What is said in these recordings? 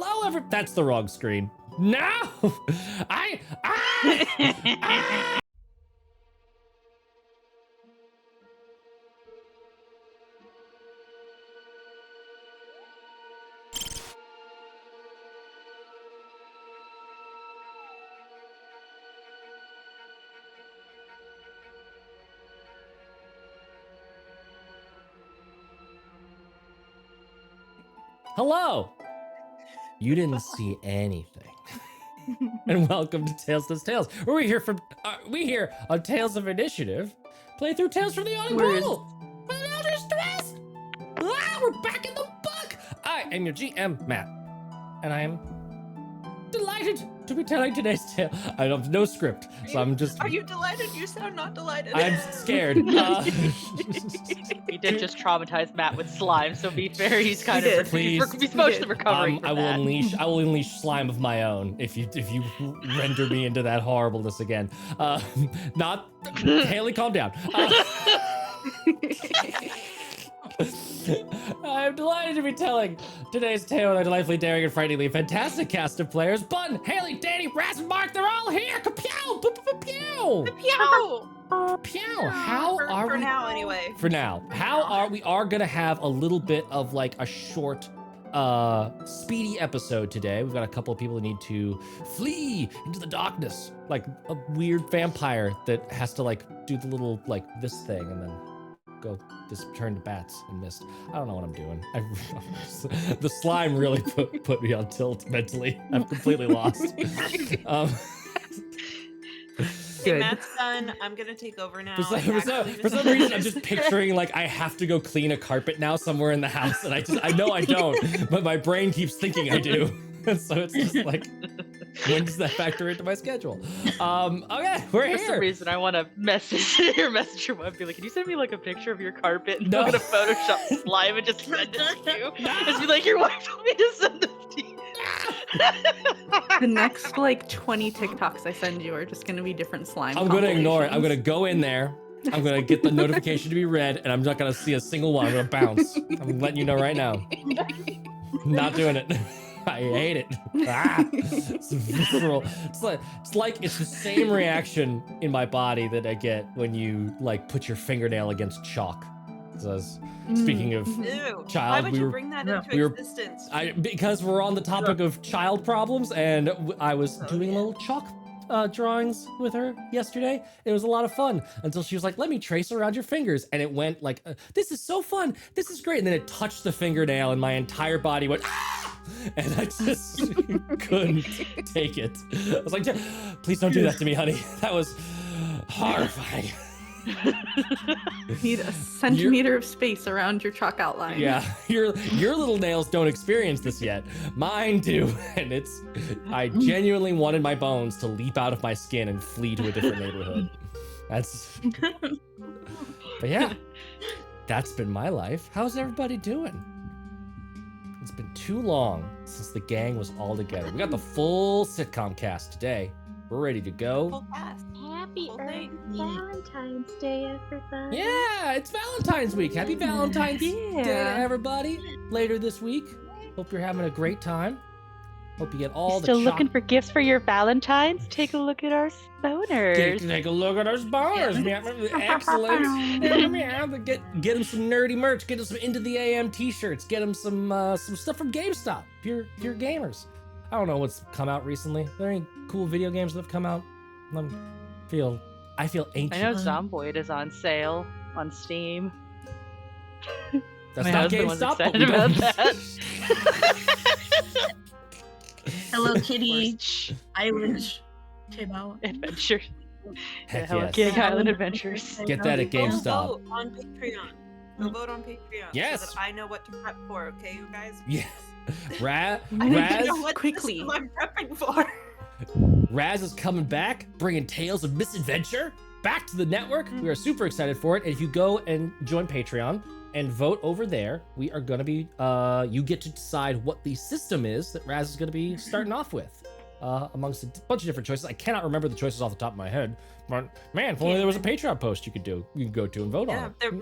Hello, That's the wrong screen. No! Ah! Hello! You didn't see anything. And welcome to Tales to Tales, where we here on Tales of Initiative play through Tales from the Autumn Portal. We're back in the book. I am your GM, Matt, and I am delighted to be telling today's tale. I have no script, so I'm just. Are you delighted? You sound not delighted. I'm scared. He did just traumatize Matt with slime, so be fair, he's kind of he's mostly recovering from I will unleash slime of my own if you render me into that horribleness again. Not Haley, calm down. I'm delighted to be telling today's tale with a delightfully daring and frighteningly fantastic cast of players. Bun, Haley, Danny, Raz, and Mark, they're all here! Kapow! Pew! Pew! How are we? For now, anyway. For now. We are gonna have a little bit of like a short, speedy episode today. We've got a couple of people who need to flee into the darkness. Like a weird vampire that has to like do the little, like this thing and then go turn to bats and mist. I don't know what I'm doing. The slime really put me on tilt mentally. I'm completely lost. Okay, Matt's done. I'm gonna take over now. For some reason, I'm just picturing like I have to go clean a carpet now somewhere in the house, and I know I don't, but my brain keeps thinking I do. So it's just like, when does that factor into my schedule? Okay, we're here. For some reason, I want to message your messenger web, be like, can you send me like a picture of your carpet? And No. I'm gonna Photoshop slime and just send it to you. Just be like, your wife told me to send this to you. The next like 20 TikToks I send you are just gonna be different slime. I'm gonna ignore it. I'm gonna go in there. I'm gonna get the notification to be read, and I'm not gonna see a single one. I'm gonna bounce. I'm letting you know right now. Not doing it. I hate it. It's visceral. It's the same reaction in my body that I get when you like put your fingernail against chalk. So speaking of Ew. child, Why would you bring that into existence? Because we're on the topic of child problems, and I was doing little chalk drawings with her yesterday. It was a lot of fun until she was like, let me trace around your fingers, and it went like, this is so fun, this is great, and then it touched the fingernail and my entire body went and I just couldn't take it. I was like, please don't do that to me, honey. That was horrifying. Need a centimeter of space around your chalk outline. Yeah, your little nails don't experience this yet. Mine do, and I genuinely wanted my bones to leap out of my skin and flee to a different neighborhood. But yeah, that's been my life. How's everybody doing? It's been too long since the gang was all together. We got the full sitcom cast today. We're ready to go. Full cast. Happy Full early thing. Valentine's Day, everybody. Yeah, it's Valentine's week. Happy Valentine's Day to everybody later this week. Hope you're having a great time. Hope you get all Still the looking for gifts for your Valentines? Take a look at our boners. Take a look at our boners. Excellent. Get them some nerdy merch. Get them some Into the AM t-shirts. Get them some stuff from GameStop. If you're gamers. I don't know what's come out recently. Are there any cool video games that have come out? I feel ancient. I know Zomboid is on sale on Steam. That's My not husband was GameStop. But excited we about don't- that. Hello Kitty Island Table. Adventure. Heck Hello yes. King Island Adventures. Get that at Go GameStop. vote on Patreon. Go vote on Patreon. Yes. So that I know what to prep for, okay, you guys? Yeah. I need to Raz, know What quickly. system I'm prepping for. Raz is coming back, bringing Tales of Misadventure back to the network. We are super excited for it. And if you go and join Patreon and vote over there, we are going to be, you get to decide what the system is that Raz is going to be starting off with. Amongst a bunch of different choices. I cannot remember the choices off the top of my head. But man, if only there was a Patreon post you could go to and vote Yeah, on. they're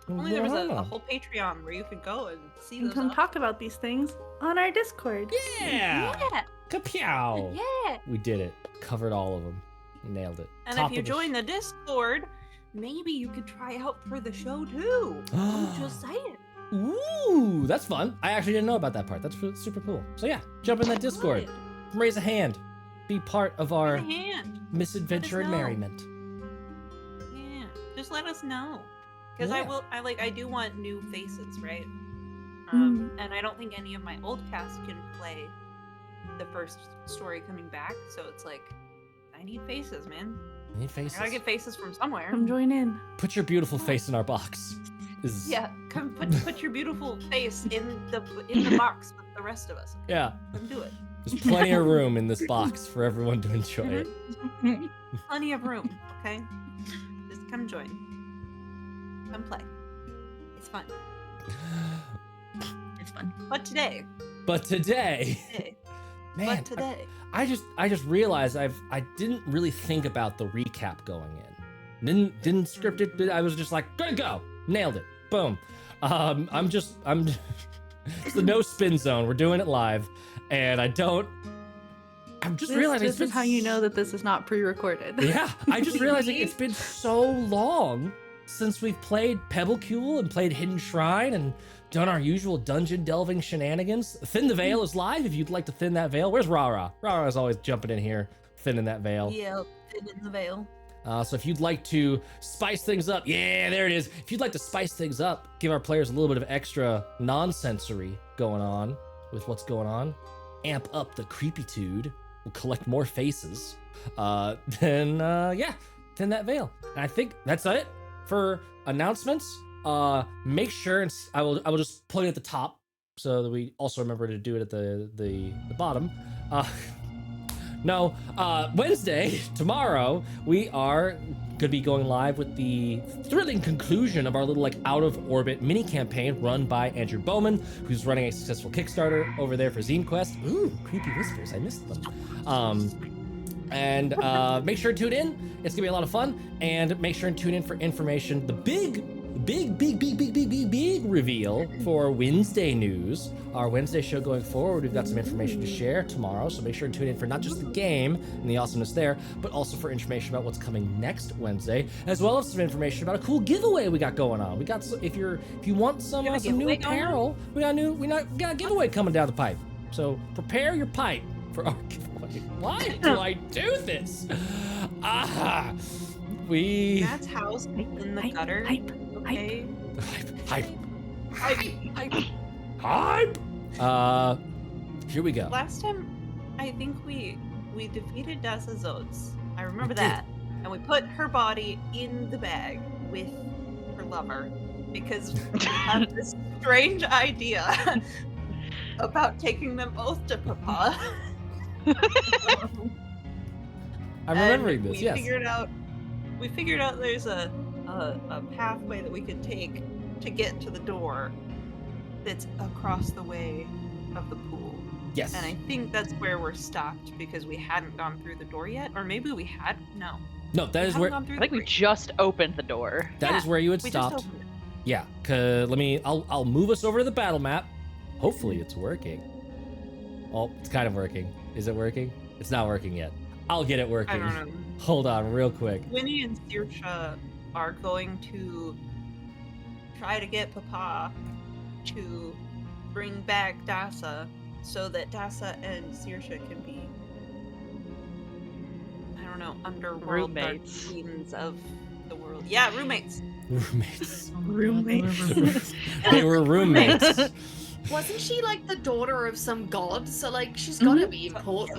Only there was a Yeah. whole Patreon where you could go and see And those. come options. talk about these things on our Discord. Yeah. Yeah. Kapow. Yeah. We did it. Covered all of them. Nailed it. And Top if you of the join the Discord, maybe you could try out for the show too. I'm just saying. Ooh, that's fun. I actually didn't know about that part. That's super cool. So yeah, jump in that Discord. Raise a hand. Be part of our Raise a hand. misadventure and know. merriment. Yeah, just let us know. Because Yeah. I do want new faces, right? And I don't think any of my old cast can play the first story coming back. So it's like, I need faces, man. Any I faces? gotta get faces from somewhere. Come join in. Put your beautiful face in our box. This is- Yeah, come put your beautiful face in the box with the rest of us. Yeah. Come do it. There's plenty of room in this box for everyone to enjoy it. Plenty of room, okay? Just come join. Come play. It's fun. It's fun. But today, But today, man, but today, I just realized I didn't really think about the recap going in. Didn't script it, but I was just like, gonna go. Nailed it. Boom. I'm it's the no spin zone. We're doing it live. And I'm just realizing This is how you know that this is not pre-recorded. Yeah, I just realized it's been so long since we've played Pebblecule and played Hidden Shrine and done our usual dungeon delving shenanigans. Thin the Veil is live if you'd like to thin that veil. Where's Rara? Rara's always jumping in here, thinning that veil. yeah, thin in the veil. So if you'd like to spice things up, yeah, there it is. If you'd like to spice things up, give our players a little bit of extra non-sensory going on with what's going on, amp up the creepitude, we'll collect more faces, then yeah, thin that veil. And I think that's it for announcements. Make sure, and I will just plug it at the top so that we also remember to do it at the bottom. No, Wednesday, tomorrow, we are going to be going live with the thrilling conclusion of our little out of orbit mini campaign run by Andrew Bowman, who's running a successful Kickstarter over there for Zine Quest. Ooh, creepy whispers, I missed them. And make sure to tune in. It's gonna be a lot of fun. And make sure and tune in for information. The big reveal for Wednesday news. Our Wednesday show going forward, we've got some information to share tomorrow. So make sure and tune in for not just the game and the awesomeness there, but also for information about what's coming next Wednesday, as well as some information about a cool giveaway we got going on. We got if you want some You got a some new giveaway going on? apparel, we got a giveaway coming down the pipe. So prepare your pipe for our giveaway. Why do I do this? That's housed in the gutter. Hype. Okay. Hype. Hype. Here we go. Last time, I think we defeated Dasa Zodes. I remember We did. that. And we put her body in the bag with her lover because we have this strange idea about taking them both to Papa. I'm remembering And this, yes. We figured out there's a pathway that we could take to get to the door that's across the way of the pool. Yes. And I think that's where we're stopped because we hadn't gone through the door yet, or maybe we had. No, No, that we is haven't where gone through I think the we door. just opened the door. that is Yeah, where you had We just stopped. opened it. Yeah, I'll move us over to the battle map. Hopefully it's working. Oh, it's kind of working. Is it working? It's not working yet. I'll get it working. I don't know. Hold on real quick. Winnie and Saoirse are going to try to get Papa to bring back Dasa so that Dasa and Saoirse can be, I don't know, underworld dark Roommates. queens of the world. Yeah, roommates. Roommates. Roommates. They were roommates. Wasn't she like the daughter of some god? So like she's gotta be important.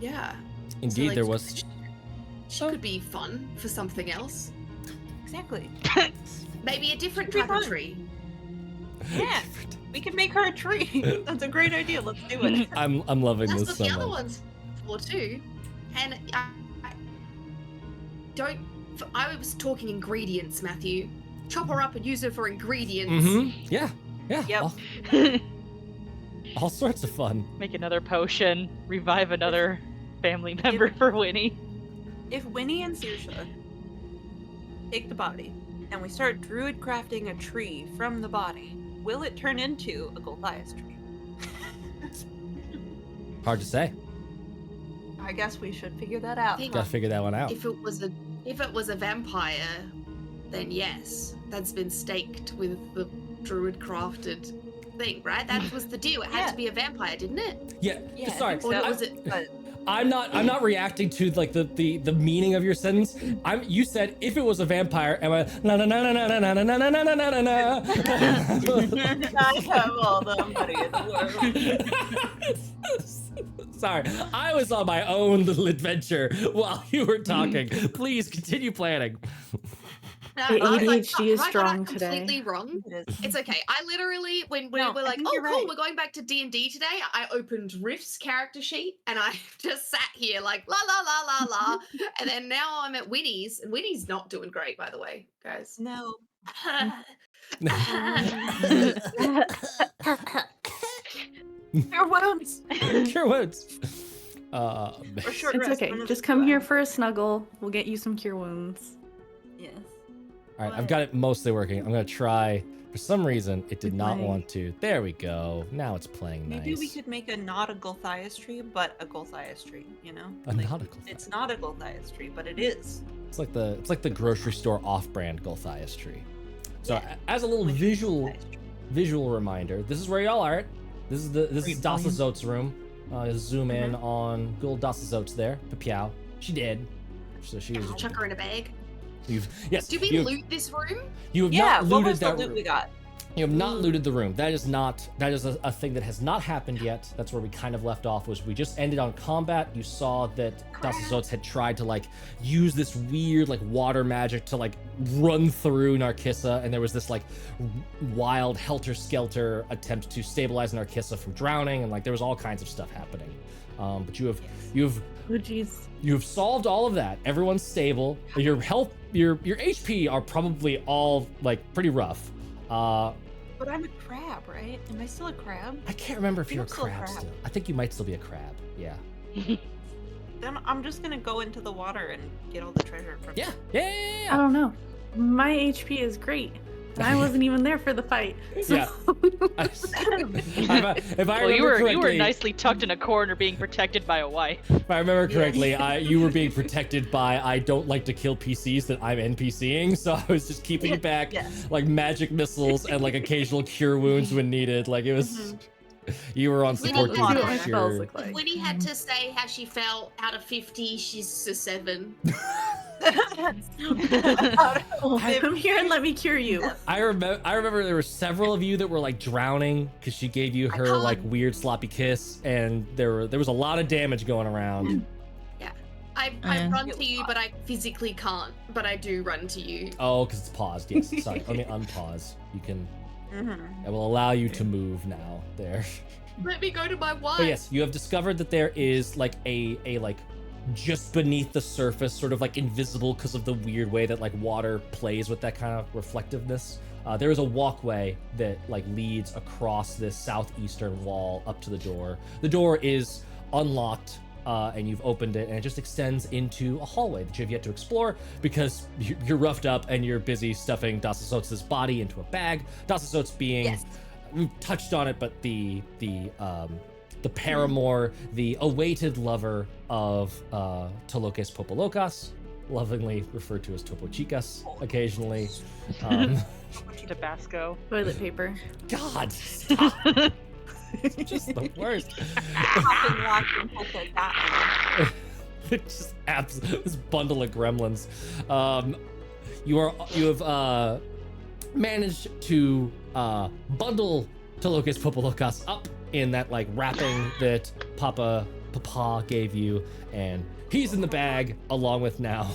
Yeah. Indeed, like, there was. She could be fun for something else. Exactly. Maybe a different Could be type of fun. tree. Yeah, we can make her a tree. That's a great idea. Let's do it. I'm loving That's this what so the other much. one's for too. And I don't. I was talking ingredients, Matthew. Chop her up and use her for ingredients. Mm-hmm. Yeah. Yeah. Yep. All sorts of fun. Make another potion, revive another family member for Winnie. If Winnie and Saoirse take the body and we start druid crafting a tree from the body, will it turn into a Gulthias tree? Hard to say. I guess we should figure that out. Think- Gotta figure that one out. If it was a vampire, then yes, that's been staked with the druid crafted thing, right? That was the deal. It had Yeah. to be a vampire, didn't it? Yeah. Yeah, I Sorry. think Or so, was it? but I'm not reacting to like the meaning of your sentence. You said if it was a vampire, and I na na na na na na na na na na na na na. I have all the money in the world. Sorry, I was on my own little adventure while you were talking. Please continue planning. No, The I was like, ADHD is have I got strong it completely today. wrong. It is. It's okay. I literally, when we No, were I like, think "Oh, you're cool, right. we're going back to D&D today," I opened Rift's character sheet and I just sat here like la la la la la, and then now I'm at Winnie's, and Winnie's not doing great, by the way, guys. No. Your wounds. Cure wounds. Or short It's rest, okay. one of Just the come two. here for a snuggle. We'll get you some cure wounds. Yes. All right, I've got it mostly working. I'm gonna try. For some reason, it did Good not play. want to. There we go. Now it's playing Maybe nice. we could make a not a Gulthias tree, but a Gulthias tree, you know? A not a Gulthias. It's not a Gulthias tree, but it is. It's like the grocery store off-brand Gulthias tree. So Yeah. as a little Like visual Gulthias. reminder, this is where y'all are at. This is Great Dasa volume. Zot's room. Zoom in on good old Dasa Zot's there. Papiao. She did. So she was. Chuck her in a bag. Yes. Do we you, loot this room? you have Yeah, not what looted was the that loot room. we got? You have not looted the room. That is a thing that has not happened yet. That's where we kind of left off. Was we just ended on combat. You saw that Dasazots had tried to like use this weird like water magic to like run through Narkissa, and there was this like wild helter-skelter attempt to stabilize Narkissa from drowning, and like there was all kinds of stuff happening. But you have Oh, jeez. you have solved all of that. Everyone's stable. Your health, your HP are probably all like pretty rough. But I'm a crab, right? Am I still a crab? I can't remember if You you're a look so crab crab. still. I think you might still be a crab. Yeah. Then I'm just gonna go into the water and get all the treasure from Yeah. there. Yeah. Yeah. I Yeah. don't know. My HP is great. And I wasn't even there for the fight. So Yeah. If I Well, remember you were correctly, nicely tucked in a corner, being protected by a wife. if I remember correctly, you were being protected by I don't like to kill PCs that I'm NPCing, so I was just keeping you back, Yes. like magic missiles and like occasional cure wounds when needed. Like it was, you were on We support need duty to see do what my for spells sure. look like. Winnie had to say how she felt out of 50, she's a 7. Come here and let me cure you. I remember there were several of you that were like drowning because she gave you her like weird sloppy kiss, and there was a lot of damage going around. I run to you, but I physically can't. But I do run to you. Oh, because it's paused. Yes, sorry. Let me unpause. You can. I will allow you to move now. There. Let me go to my wife. But yes, you have discovered that there is like a like just beneath the surface, sort of like invisible because of the weird way that like water plays with that kind of reflectiveness. There is a walkway that like leads across this southeastern wall up to the door. The door is unlocked. And you've opened it, and it just extends into a hallway that you have yet to explore because you're roughed up and you're busy stuffing Dasasots' body into a bag. Dasasots being, Yes. we've touched on it, but the paramour, the awaited lover of Tolokes Popolokas, lovingly referred to as Topo Chicas occasionally. Tabasco. Toilet paper. God, stop. It's just the worst. Popping, locking, polka dot. It's just this bundle of gremlins. You have managed to bundle Tolokes Popolokas up in that like wrapping that Papa gave you, and he's in the bag along with now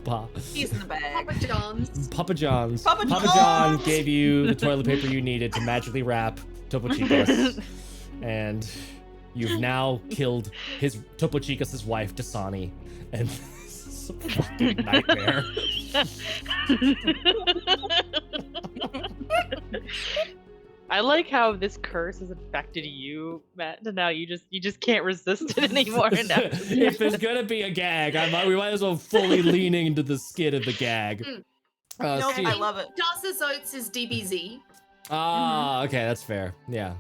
Papa. He's in the bag. Papa John's. Papa John's. Papa John John's! gave you the toilet paper you needed to magically wrap Topo Chicas, and you've now killed his Topo Chicas' wife Dasani, and this is a fucking nightmare. I like how this curse has affected you, Matt. And now you just can't resist it anymore. Now. If there's gonna be a gag, we might as well fully leaning into the skid of the gag. Nope, see- I love it. Darcy's Oats is DBZ. Ah, okay, that's fair. Yeah.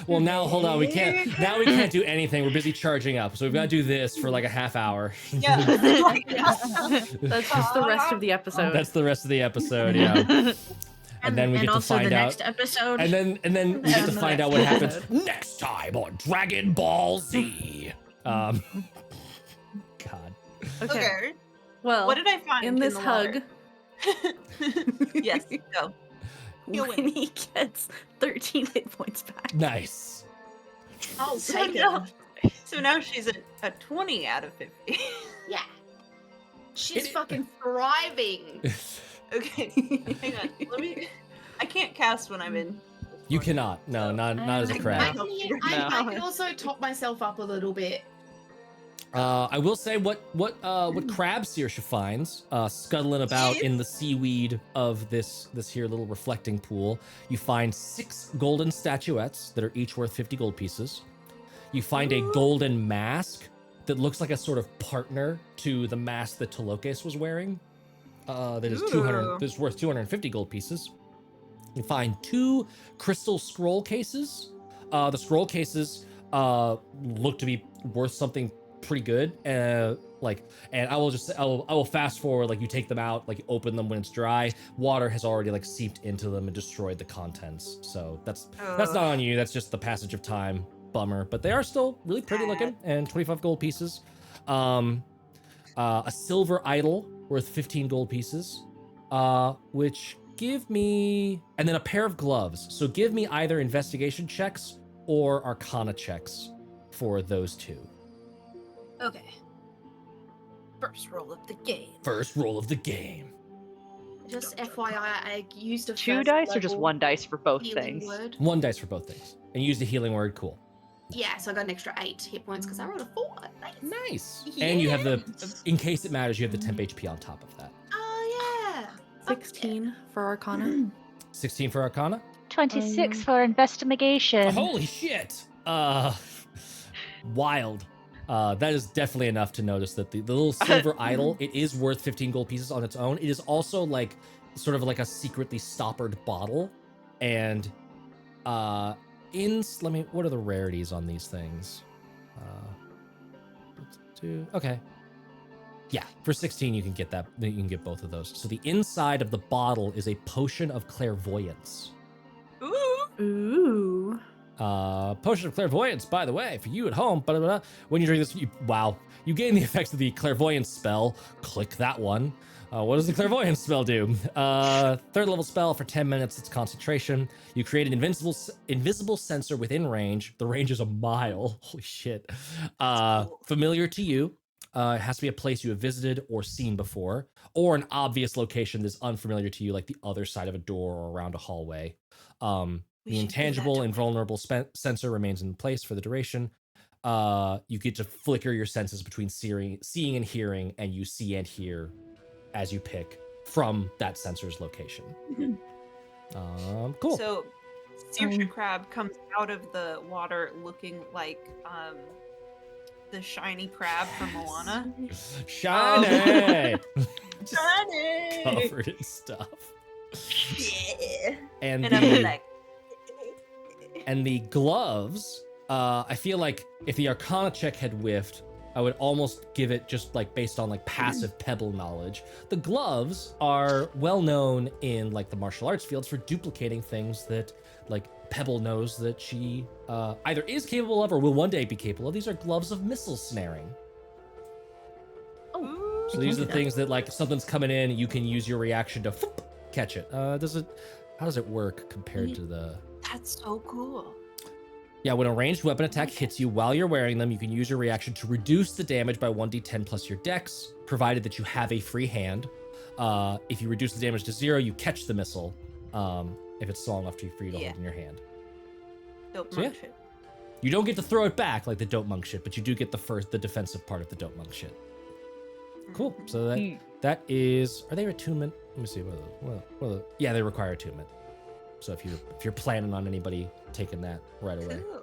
Well, now hold on. We can't. Now we can't do anything. We're busy charging up, so we've got to do this for like a half hour. Yeah. That's just the rest of the episode. That's the rest of the episode. Yeah. And then we get to also find the out. next episode. And then we get to And the find next out what happens episode. next time on Dragon Ball Z. God. Okay. Well, What did I find in this the hug, water? Yes, go. You'll win. Winnie gets 13 hit points back. Nice. Oh, So take now, it. so now she's at a 20 out of 50. Yeah. She's It- fucking thriving. Okay, hang on. Let me. I can't cast when I'm in. You cannot. No, not as a I, crab. I can also top myself up a little bit. I will say what crab Saoirse finds scuttling about in the seaweed of this here little reflecting pool. You find 6 golden statuettes that are each worth 50 gold pieces. You find a golden mask that looks like a sort of partner to the mask that Tolokes was wearing. That is 200. Ooh. That's worth 250 gold pieces. You find 2 crystal scroll cases. The scroll cases look to be worth something pretty good. And I will fast forward. Like, you take them out, like, you open them when it's dry. Water has already like seeped into them and destroyed the contents. So that's not on you. That's just the passage of time. Bummer. But they are still really pretty looking, and 25 gold pieces. A silver idol worth 15 gold pieces, which give me, and then a pair of gloves. So give me either investigation checks or arcana checks for those 2. Okay. First roll of the game. First roll of the game. Just FYI, I used a 2 first dice or just level 1 dice for both healing things? word. 1 dice for both things, and use the healing word. Cool. Yeah, so I got an extra 8 hit points because I rolled a 4. Nice. Nice. And you have the, Yes. in case it matters, you have the temp HP on top of that. Oh yeah. 16 for Arcana. 16 for arcana. 26 for investigation. Holy shit! Wild. That is definitely enough to notice that the little silver idol, it is worth 15 gold pieces on its own. It is also like sort of like a secretly stoppered bottle. And what are the rarities on these things? Okay. Yeah, for 16 you can get that. You can get both of those. So the inside of the bottle is a potion of clairvoyance. Ooh. Ooh. Potion of clairvoyance, by the way, for you at home. Blah, blah, blah. When you drink this, you gain the effects of the clairvoyance spell. Click that one. What does the clairvoyance spell do? 3rd level spell for 10 minutes. It's concentration. You create an invisible sensor within range. The range is a mile. Holy shit. Familiar to you. It has to be a place you have visited or seen before, or an obvious location that's unfamiliar to you, like the other side of a door or around a hallway. The intangible and vulnerable sensor remains in place for the duration. You get to flicker your senses between seeing and hearing, and you see and hear as you pick from that sensor's location. Cool. So, Saoirse Crab comes out of the water looking like the shiny crab from Moana. Shiny! Shiny! Covered in stuff. Yeah. And And I'm like, and the gloves, I feel like if the Arcana check had whiffed, I would almost give it just like based on like passive pebble knowledge. The gloves are well known in like the martial arts fields for duplicating things that like Pebble knows that she either is capable of or will one day be capable of. These are gloves of missile snaring. ooh. So these are the things that like something's coming in, you can use your reaction to catch it. How does it work compared to the? That's so cool. Yeah, when a ranged weapon attack hits you while you're wearing them, you can use your reaction to reduce the damage by 1d10 plus your dex, provided that you have a free hand. If you reduce the damage to 0, you catch the missile. If it's small enough for you to hold in your hand. Dope So, monk yeah. shit. You don't get to throw it back like the dope monk shit, but you do get the defensive part of the dope monk shit. Cool. So that is. Are they attunement? Let me see. Yeah, they require attunement. So if you're planning on anybody taking that right away. Cool.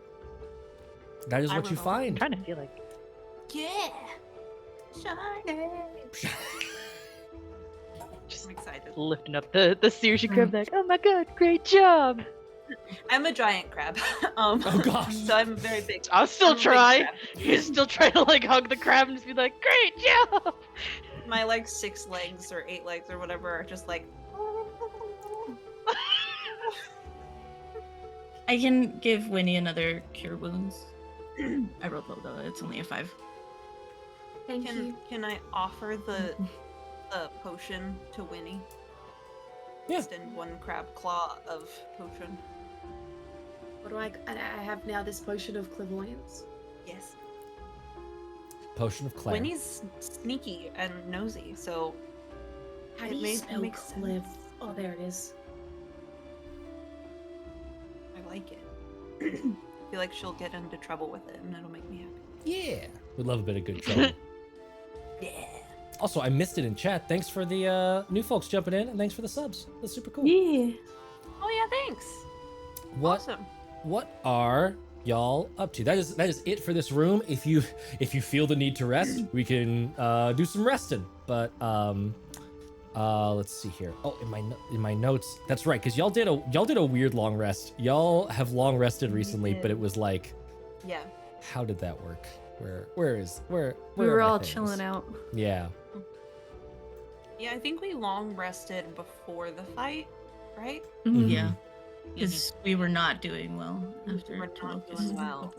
that is I what you will. I'm find. trying to feel like. Yeah. Shiny. Just I'm excited. lifting up the sushi crab like, oh my god, great job. I'm a giant crab. Oh gosh. So I'm very big. I'll still I'm a big try. crab. You still try to like hug the crab and just be like, great job. My like 6 legs or 8 legs or whatever are just like. I can give Winnie another cure wounds. I rolled low though. It's only a 5. Thank you. Can I offer the potion to Winnie? Yeah. Extend 1 crab claw of potion. What do I have now? This potion of clairvoyance. Yes. Potion of Claire. Winnie's sneaky and nosy, so How It do you made- spell makes clev? sense. Oh, there it is. I like it. I feel like she'll get into trouble with it, and it'll make me happy. Yeah. We love a bit of good trouble. Yeah. Also, I missed it in chat. Thanks for the new folks jumping in, and thanks for the subs. That's super cool. Yeah. Oh yeah, thanks. What Awesome. What are y'all up to? That is it for this room. If you feel the need to rest, we can do some resting. But let's see here. Oh, in my notes, that's right, because y'all did a weird long rest. Y'all have long rested recently, but it was like, Yeah. how did that work? Where We are were my all things? chilling out. Yeah. Yeah, I think we long rested before the fight, right? Mhm. Yeah. Because we were not doing well after We're not Talokus. doing well.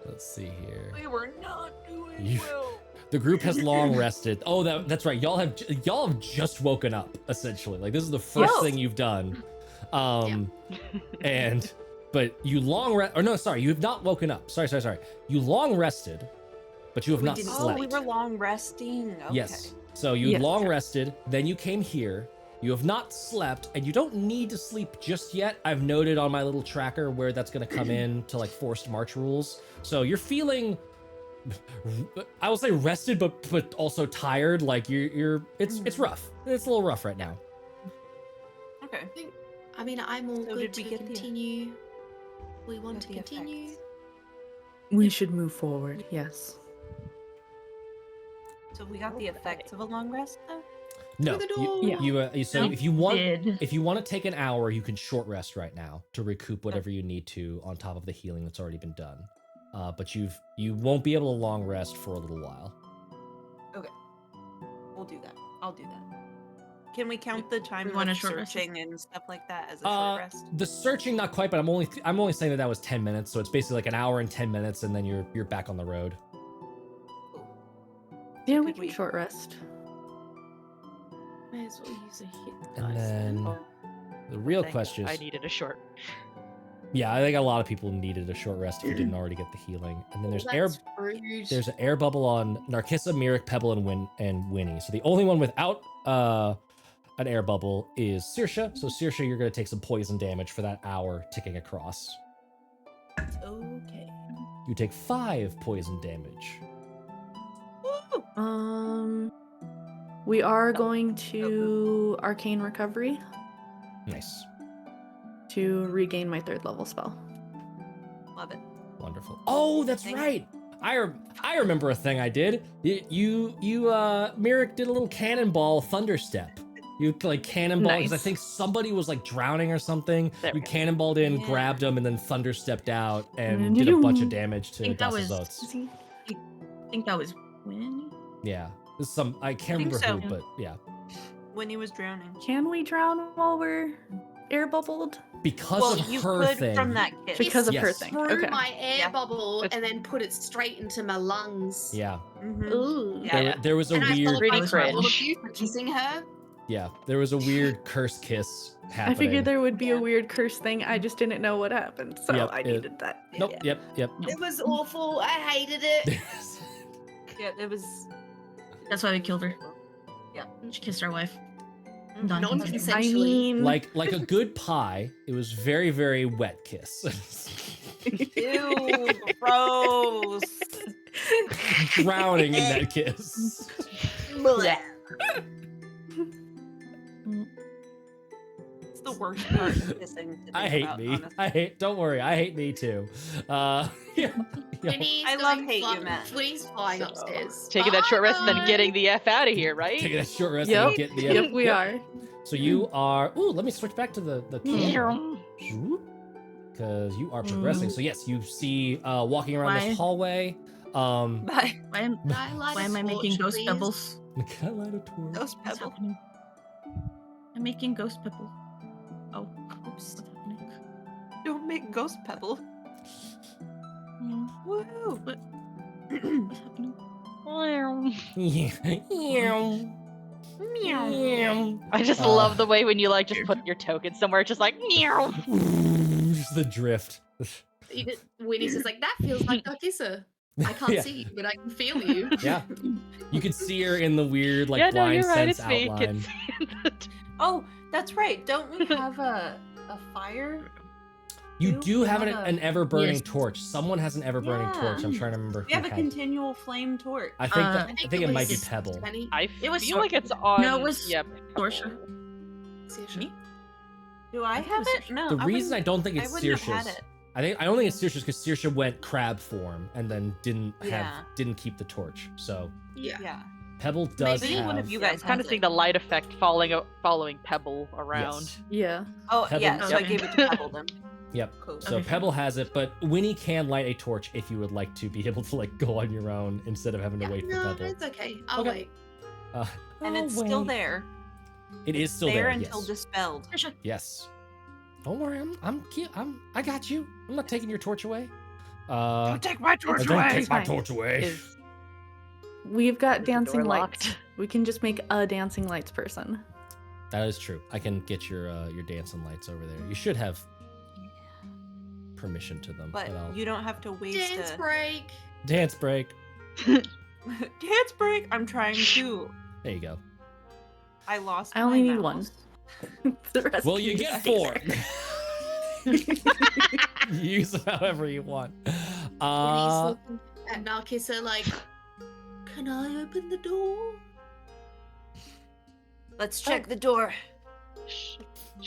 Let's see here. We were not doing You- well. The group has long rested. Oh, that's right. Y'all have just woken up essentially. Like this is the first Yes. thing you've done. And but you long rest. Or no, sorry, you have not woken up. Sorry. You long rested, but you have We not didn't Oh, slept. we were long resting. Okay. Yes. So you Yes. long rested, then you came here. You have not slept, and you don't need to sleep just yet. I've noted on my little tracker where that's going to come in to like forced march rules. So you're feeling, I will say rested, but also tired. Like it's rough. It's a little rough right now. Okay. I mean, I'm all So good did we to get the- continue. We want Got to the continue. effects. We should move forward. Yes. So we got the effects of a long rest, though. No, Through the you, door. so No, if you want, did. if you want to take an hour, you can short rest right now to recoup whatever you need to on top of the healing that's already been done. But you won't be able to long rest for a little while. We'll do that. I'll do that. Can we count the time want a of short rest? searching and stuff like that as a short rest? The searching not quite, but I'm only saying that was 10 minutes, so it's basically like an hour and 10 minutes, and then you're back on the road. Yeah, we Could can we- short rest. May as well use a hit And dice then Oh, the real Thank question I is, needed a short. yeah, I think a lot of people needed a short rest if you didn't already get the healing. And then there's air. That's rude. There's an air bubble on Narcissa, Myrick, Pebble, and Winnie. So the only one without an air bubble is Saoirse. So Saoirse, you're gonna take some poison damage for that hour ticking across. Okay. You take 5 poison damage. We are going to arcane recovery Nice, to regain my 3rd level spell. Love it. wonderful. Oh, that's Thank- right. I remember a thing I did. You Myrick did a little cannonball thunderstep. You like cannonball because I Nice. think somebody was like drowning or something. There You we go. cannonballed in, Yeah. grabbed him, and then thunderstepped out and And did a bunch of you- damage to think that Dasa's was- oats. I think that was Winnie. Yeah, this is some I can't think remember so. who, but yeah, When he was drowning. Can we drown while we're air bubbled? because Well, of you her could thing. from that kiss. Because of her Yes. thing. Threw Okay. my air Yeah. bubble It's- and then put it straight into my lungs. Yeah, Mhm. Ooh. Yeah. there was a And I weird thought Pretty I was all of cringe. you for kissing her. yeah, there was a weird curse kiss happening. I figured there would be Yeah. a weird curse thing. I just didn't know what happened, so Yep, I needed that. Nope. Yeah. Yep. It was awful. I hated it. Yeah, it was. That's why we killed her. Yeah. She kissed our wife. Mhm. Non-consensually. I mean, like a good pie. It was very very wet kiss. Ew, gross. Drowning in that kiss. the worst part of kissing. to I think hate about, me. honestly. Don't worry, I hate me too. Yeah. Winnie's I love going hate you, fly- Matt. Winnie's flying So, upstairs. taking that short rest and then Bye. getting the F out of here, right? Taking that short rest Yep. and get the Yep, we are. So you are. Ooh, let me switch back to the camera. Meow. Because you are progressing. So yes, you see walking around Why? this hallway. Bye. Why am, Can I light why a am I torch, making ghost please? pebbles? Can I light a torch? Ghost What's pebble. happening? I'm making ghost pebbles. Oh, Oops. what's happening? Don't make ghost pebble. Hmm, Woo! What's happening? Meow. I just love the way when you like just put your token somewhere, it's just like meow. Just the drift. Winnie's just like, that feels like Narcissa. I can't Yeah. see you, but I can feel you. Yeah. You could see her in the weird, like, yeah, no, blind you're right. sense It's me. outline. Oh, that's right. Don't we have a fire? You You do have have an ever-burning Yes. torch. Someone has an ever-burning Yeah. torch. I'm trying to remember We who have a had. continual flame torch. I think Uh, I think it might be Pebble. Penny. I It was feel Sor- like it's on. No, it was yeah, Sorsha. Saoirse. Me? Do I think it have was it? No. The reason I wouldn't- don't think I it's wouldn't have had Saoirse's. it. I don't think it's Saoirse's because Saoirse went crab form and then Yeah. didn't keep the torch. So Yeah. Yeah. Pebble does Maybe have. one of you Yeah, guys kind of has seeing it. the light effect following Pebble around. Yes. Yeah. Oh, Pebble- yeah. So I Okay. gave it to Pebble then. Yep. Cool. So Okay. Pebble has it, but Winnie can light a torch if you would like to be able to like go on your own instead of having to wait for No, Pebble. it's okay. I'll Okay. wait. And Oh, it's still wait. there. It is still there there. until Yes. dispelled. Sorsha. Yes. Don't worry, I got you. I'm not taking your torch away. take my don't take my torch away. Is We've got the door dancing locked? lights. We can just make a dancing lights person. That is true. I can get your dancing lights over there. You should have permission to them. But I'll... you don't have to waste Dance a break. Dance break. dance break. I'm trying to. There you go. I lost. I only my need one. mouse. The rest Well, can you be get dancing. 4. Use them however you want. Winnie's looking at Narcissa like, can I open the door? Let's check the door.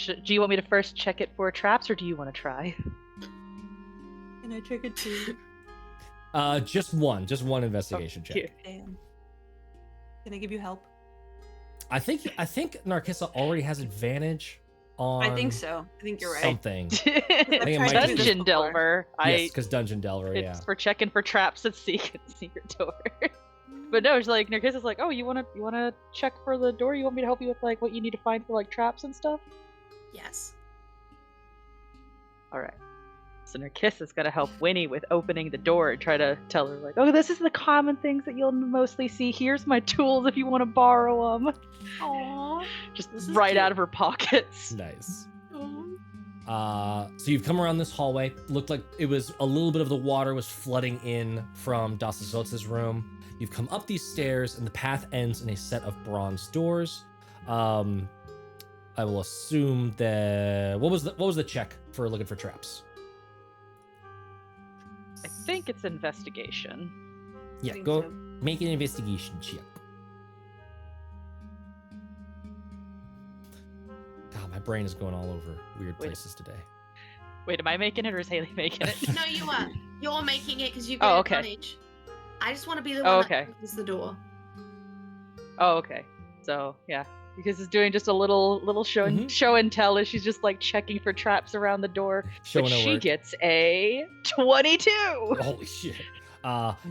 do you want me to first check it for traps, or do you want to try? Can I check it too? Just one investigation check. Here. Damn. Can I give you help? I think Narcissa already has advantage on. I think so. I think you're right. Something. think it might be- Dungeon Delver. Yes, because Dungeon Delver. It's Yeah. for checking for traps at secret door. But no, it's like Narcissus like, oh, you wanna check for the door? You want me to help you with like what you need to find for like traps and stuff? Yes. All right. So Narcissus is gonna help Winnie with opening the door and try to tell her like, oh, this is the common things that you'll mostly see. Here's my tools if you want to borrow them. Aww. Just This is right cute. out of her pockets. Nice. Aw. So you've come around this hallway. Looked like it was a little bit of the water was flooding in from Dasazotz's room. You've come up these stairs, and the path ends in a set of bronze doors. I will assume that what was the check for looking for traps? I think it's investigation. Yeah, think go so. make an investigation check. God, my brain is going all over weird Wait. places today. Wait, am I making it or is Haley making it? No, you are. You're making it because you've Oh, got okay. advantage. I just want to be the Oh, one okay. that opens the door. Oh, okay. So yeah, because it's doing just a little show and Mhm. show and tell as she's just like checking for traps around the door. Showing But her she work. gets a 22. Holy shit.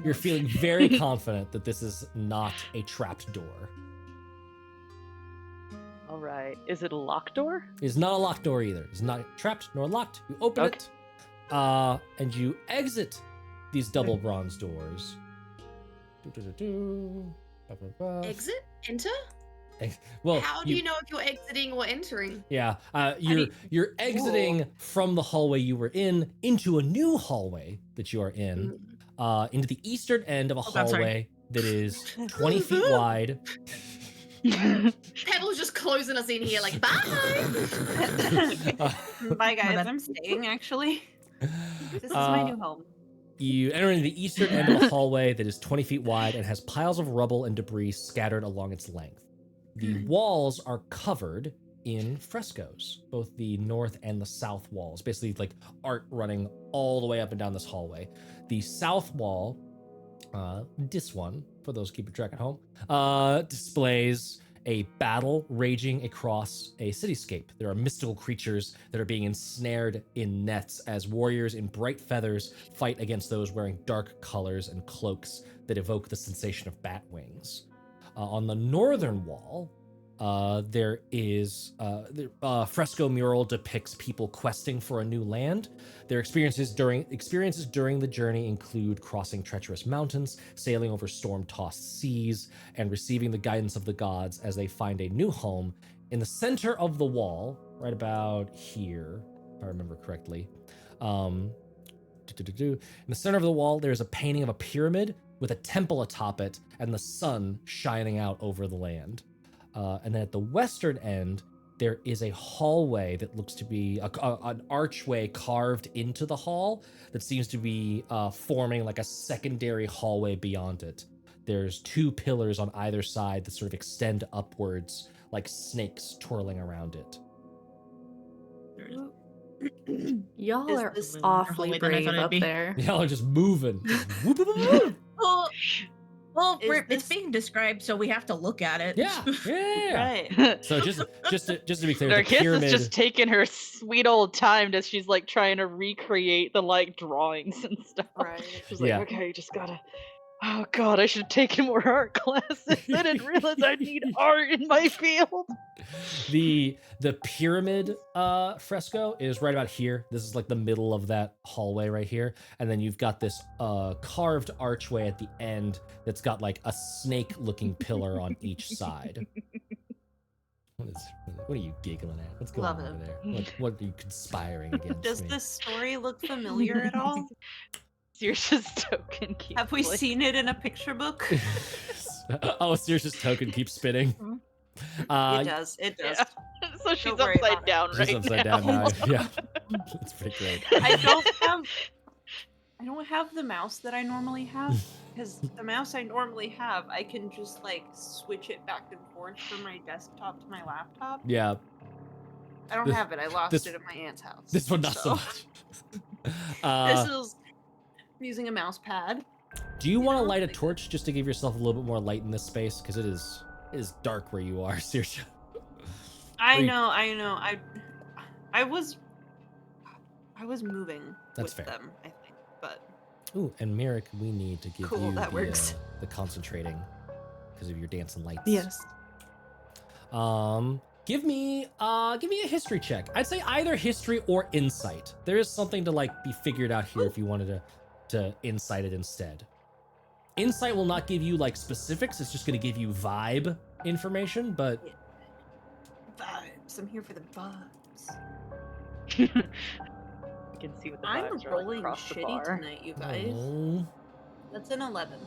You're feeling very confident that this is not a trapped door. All right. Is it a locked door? It's not a locked door either. It's not trapped nor locked. You open Okay. it, and you exit these double bronze doors. Do-do-do-do. Ba-ba-ba. Exit? Enter? Well, How do you know if you're exiting or entering? Yeah, you're exiting from the hallway you were in into a new hallway that you are in, into the eastern end of a Oh, I'm sorry. hallway that is 20 feet wide. Pebble's just closing us in here like, bye! Uh, Bye, guys. bad. I'm staying, actually. This is my new home. You enter into the eastern end of a hallway that is 20 feet wide and has piles of rubble and debris scattered along its length. The walls are covered in frescoes, both the north and the south walls, basically like art running all the way up and down this hallway. The south wall, this one, for those keeping track at home, displays a battle raging across a cityscape. There are mystical creatures that are being ensnared in nets as warriors in bright feathers fight against those wearing dark colors and cloaks that evoke the sensation of bat wings. On the northern wall, there is the fresco mural depicts people questing for a new land. Their experiences during the journey include crossing treacherous mountains, sailing over storm-tossed seas, and receiving the guidance of the gods as they find a new home. In the center of the wall, right about here, if I remember correctly, in the center of the wall, there's a painting of a pyramid with a temple atop it and the sun shining out over the land. And then at the western end, there is a hallway that looks to be an archway carved into the hall that seems to be forming like a secondary hallway beyond it. There's two pillars on either side that sort of extend upwards like snakes twirling around it. Y'all Is are this more awfully hallway than I brave thought it'd up be. there. Y'all are just moving. Just whoop, whoop, whoop, whoop. Well, Is it's this- being described, so we have to look at it. Yeah. Right. So just to be clear, the Narcissus pyramid. is just taking her sweet old time as she's like trying to recreate the like drawings and stuff. Right. She's Yeah. like, okay, just gotta. Oh god, I should have taken more art classes. I didn't realize I'd need art in my field. The pyramid fresco is right about here. This is like the middle of that hallway right here, and then you've got this carved archway at the end that's got like a snake-looking pillar on each side. What are you giggling at? What's going Love on it. over there? What are you conspiring against? Does me? this story look familiar at all? Sirish's token keeps Have we like- seen it in a picture book? Oh, Sirish's token keeps spinning. It does. It does. Yeah. So she's Don't worry upside about it. down She's right upside now. down now. Yeah, that's pretty great. I don't have the mouse that I normally have, because the mouse I normally have, I can just like switch it back and forth from my desktop to my laptop. Yeah, I don't This- have it. I lost this- it at my aunt's house. this one not so much. This is I'm using a mouse pad. Do you want to know, light a like- torch just to give yourself a little bit more light in this space? Because it is dark where you are, Saoirse. I Or you- know. I was moving That's with fair. them, I think, but Ooh, and Merrick, we need to give Cool, you that works. the concentrating because of your dancing lights. Yes. Give me a history check. I'd say either history or insight. There is something to like be figured out here if you wanted to insight it instead. Insight will not give you like specifics. It's just going to give you vibe information, but vibes. I'm here for the vibes. You can see what the I'm vibes are like rolling across the shitty bar. tonight, you guys. oh, That's an 11.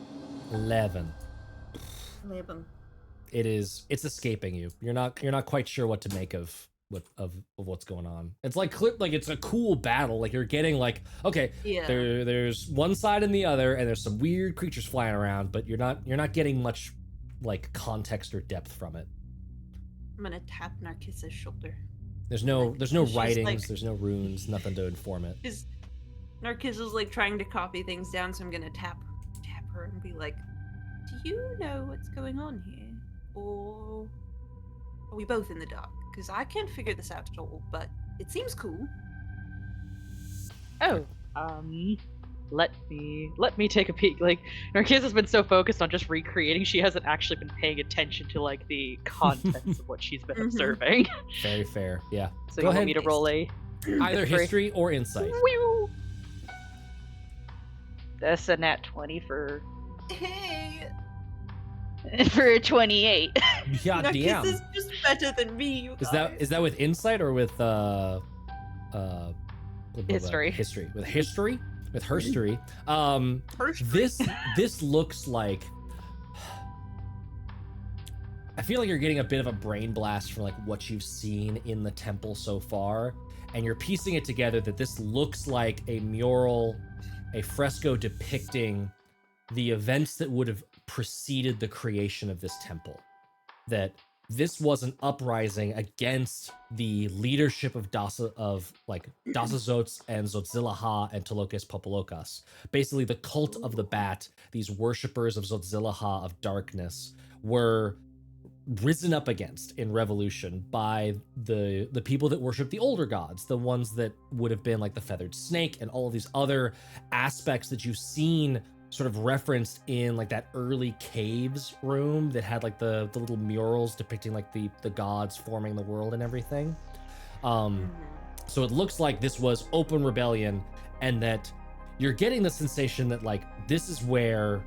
11. 11. It's escaping you. You're not quite sure what to make of what's going on. It's like it's a cool battle. Like you're getting like, okay, Yeah. there's one side and the other, and there's some weird creatures flying around, but you're not getting much like context or depth from it. I'm gonna tap Narcissus' shoulder. There's no She's writings, like- there's no runes, nothing to inform it. Is Narcissus is like trying to copy things down, so I'm gonna tap her and be like, "Do you know what's going on here, or are we both in the dark? Because I can't figure this out at all, but it seems cool." Oh, let me take a peek. Like Narcissus has been so focused on just recreating, she hasn't actually been paying attention to like the contents of what she's been Mhm. observing. Very fair. Yeah. So Go you ahead. want me to roll a Either history or insight. Whew. That's a nat 20 for Hey, for a 28. God damn. Narcissus is just better than me. You guys. Is that with insight or with History. History. With history? With herstory. Herstory. This looks like I feel like you're getting a bit of a brain blast from like what you've seen in the temple so far, and you're piecing it together that this looks like a mural, a fresco depicting the events that would have preceded the creation of this temple. That this was an uprising against the leadership of Dasa Zots and Zotzilaha and Tolokis Popolokas. Basically, the cult of the bat, these worshippers of Zotzilaha of darkness, were risen up against in revolution by the people that worship the older gods, the ones that would have been like the feathered snake and all of these other aspects that you've seen sort of referenced in like that early caves room that had like the little murals depicting like the gods forming the world and everything. So it looks like this was open rebellion, and that you're getting the sensation that like this is where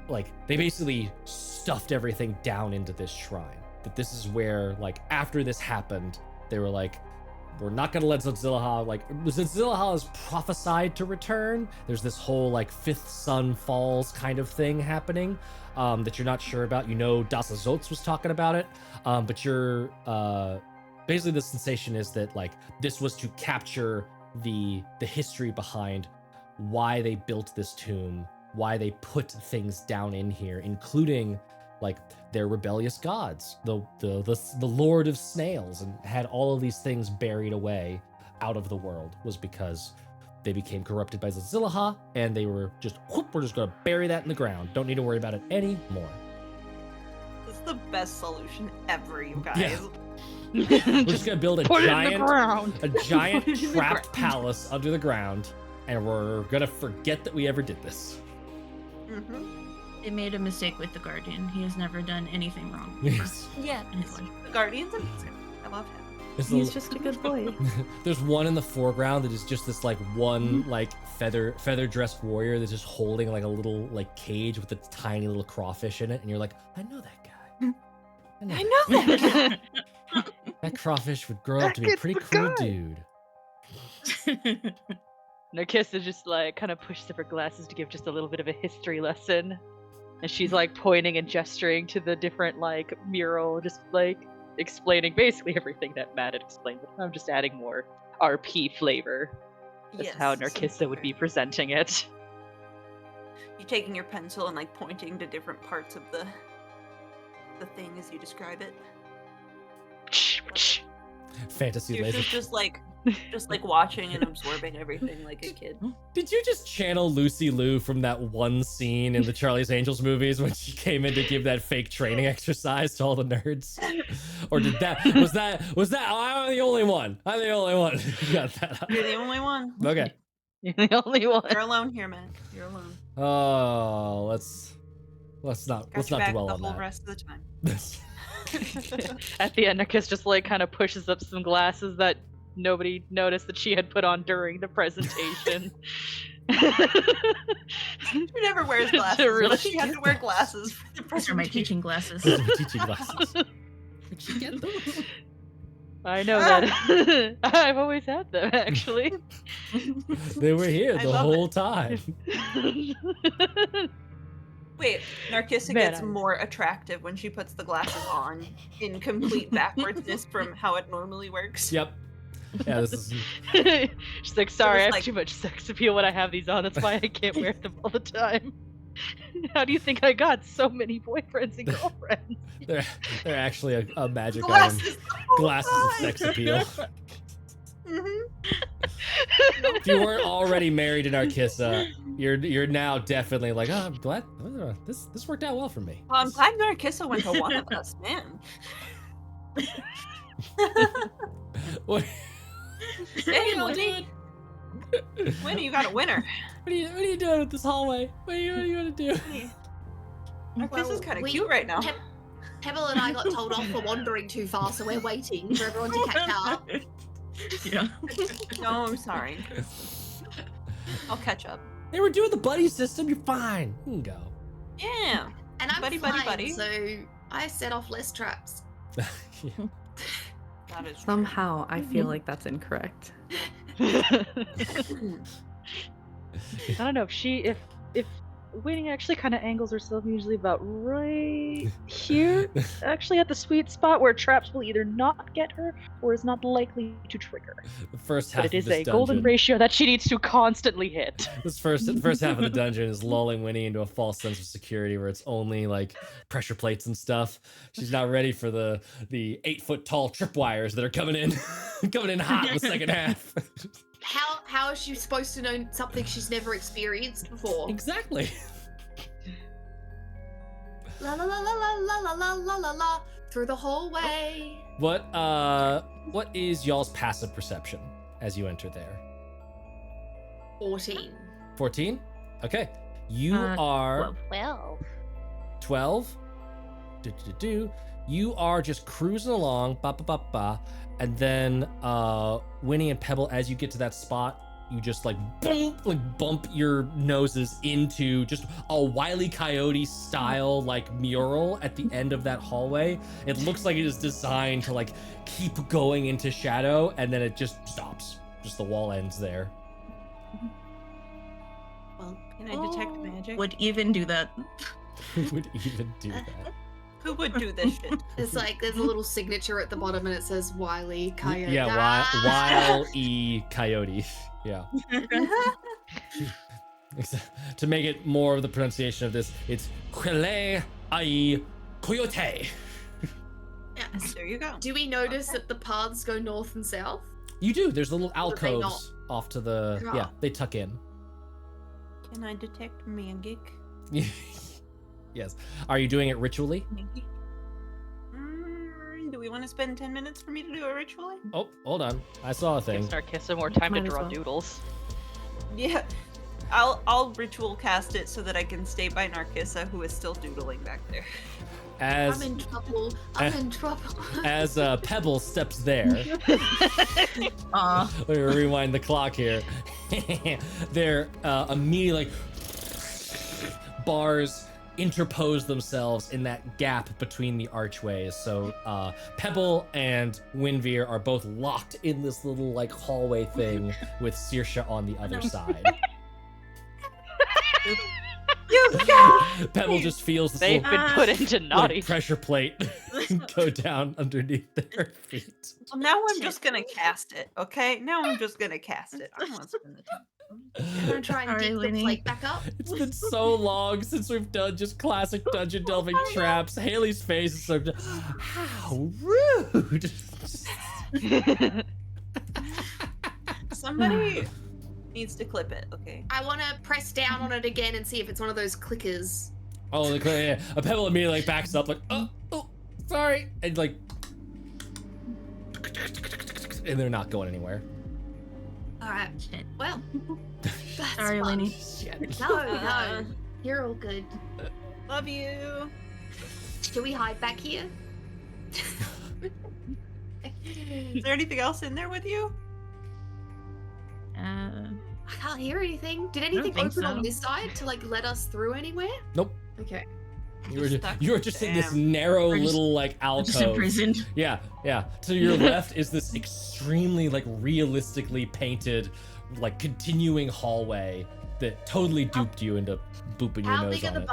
like they basically stuffed everything down into this shrine. That this is where like after this happened, they were like, we're not gonna let Zotzilaha, like Zotzilaha is prophesied to return. There's this whole like fifth sun falls kind of thing happening that you're not sure about. You know, Dasa Zots was talking about it, but you're basically the sensation is that like this was to capture the history behind why they built this tomb, why they put things down in here, including like their rebellious gods, the Lord of Snails, and had all of these things buried away out of the world, was because they became corrupted by Zotzilaha, and they were just, whoop, we're just gonna bury that in the ground. Don't need to worry about it anymore. This is the best solution ever, you guys. Yeah. We're just gonna build a Put it in giant the ground. trapped palace under the ground, and we're gonna forget that we ever did this. They made a mistake with the Guardian. He has never done anything wrong. Yes. Yeah, in his life. the Guardian's amazing. I love him. He's just a good boy. There's one in the foreground that is just this like one like feather dressed warrior that's just holding like a little like cage with a tiny little crawfish in it, and you're like, I know that guy. I know that. That crawfish would grow up to be a pretty cool dude. Narcissa just like kind of pushes up her glasses to give just a little bit of a history lesson. And she's like pointing and gesturing to the different like mural, just like explaining basically everything that Matt had explained. But I'm just adding more RP flavor. That's how Narcissa would be presenting it. You taking your pencil and like pointing to different parts of the thing as you describe it. Fantasy You're laser. just like watching and absorbing everything like a kid. Did you just channel Lucy Liu from that one scene in the Charlie's Angels movies when she came in to give that fake training exercise to all the nerds? Or was that oh, I'm the only one. I'm the only one who got that up. You're the only one. Okay. You're the only one. You're alone here, man. You're alone. Oh, let's not Got your back dwell the on whole that. rest of the time. At the end, Narcissa just like kind of pushes up some glasses that nobody noticed that she had put on during the presentation. She never wears glasses. Really Unless she had to wear glasses for the These are my presentation. teaching glasses. Those are my teaching glasses. Where'd you get them? I know that. I've always had them, actually. They were here I the love whole it. time. Wait, Narcissa Man, gets more attractive when she puts the glasses on in complete backwardsness from how it normally works. Yep. Yeah, this is She's like, sorry, I have like- too much sex appeal when I have these on. That's why I can't wear them all the time. How do you think I got so many boyfriends and girlfriends? they're actually a magic item. Glasses. the whole Glasses of time. sex appeal. Mhm. If you weren't already married to Narcissa, you're now definitely like, oh, I'm glad this worked out well for me. Well, I'm glad Narcissa went to one of us, man. What, Damn, Winnie. Winnie, you got a winner. what are you doing with this hallway? What are you gonna do? Narcissa's kind of we- cute right now. Pebble and I got told off for wandering too far, so we're waiting for everyone to catch up. Yeah. No, I'm sorry. I'll catch up. Hey, we're doing the buddy system. You're fine. You can go. Yeah. And I'm Buddy, fine, buddy, buddy. so I set off less traps. That is true. Somehow, I feel like that's incorrect. I don't know if Winnie actually kind of angles herself usually about right here, actually at the sweet spot where traps will either not get her or is not likely to trigger. The first half But it of is this a golden dungeon. ratio that she needs to constantly hit. This first half of the dungeon is lulling Winnie into a false sense of security where it's only like pressure plates and stuff. She's not ready for the 8-foot tall tripwires that are coming in hot in the second half. How is she supposed to know something she's never experienced before? Exactly. La la la la la la la la la la la through the hallway. What is y'all's passive perception as you enter there? 14. 14? Okay. You are 12. 12. You are just cruising along, ba ba ba ba, and then Winnie and Pebble, as you get to that spot, you just like bump your noses into just a Wile E. Coyote style like mural at the end of that hallway. It looks like it is designed to like keep going into shadow, and then it just stops. Just the wall ends there. Well, can I detect magic? Would even do that. Who would even do that? Who would do this shit? There's a little signature at the bottom and it says Wile E. Coyote. Yeah, Wile E. Coyote. Yeah. To make it more of the pronunciation of this, it's Wile E. Coyote. Yes. There you go. Do we notice that the paths go north and south? You do. There's little Or do they not? alcoves off to the. Yeah. Yeah, they tuck in. Can I detect magic? Yes. Are you doing it ritually? Do we want to spend 10 minutes for me to do it ritually? Oh, hold on. I saw a Give thing. Narcissa more time to Might as draw well. doodles. Yeah. I'll ritual cast it so that I can stay by Narcissa, who is still doodling back there. I'm As in trouble. I'm in trouble. as Pebble steps there. Aw. Let me rewind the clock here. They're immediately like bars interpose themselves in that gap between the archways. So Pebble and Winveer are both locked in this little like hallway thing with Saoirse on the other side. Pebble just feels this They've little been put into naughty. like, pressure plate go down underneath their feet. Well, now I'm just gonna cast it, okay? Now I'm just gonna cast it. I don't want to spend the time. I'm gonna try and Sorry, dig the Winnie. plate back up. It's been so long since we've done just classic dungeon delving traps. Haley's face is so. How rude! Somebody needs to clip it, okay? I want to press down on it again and see if it's one of those clickers. Oh, yeah. A Pebble immediately like backs up, like, oh, sorry, and like, and they're not going anywhere. All right. Shit. Well, that's Sorry, fun. Winnie. Shit. No, you're all good. Love you. Should we hide back here? Is there anything else in there with you? I can't hear anything. Did anything think open on so. this side to like let us through anywhere? Nope. Okay. You were just in this Damn. narrow We're just- little like Just alcove. imprisoned. Yeah. To your left is this extremely like realistically painted, like continuing hallway that totally duped you into booping your How nose big are on the it.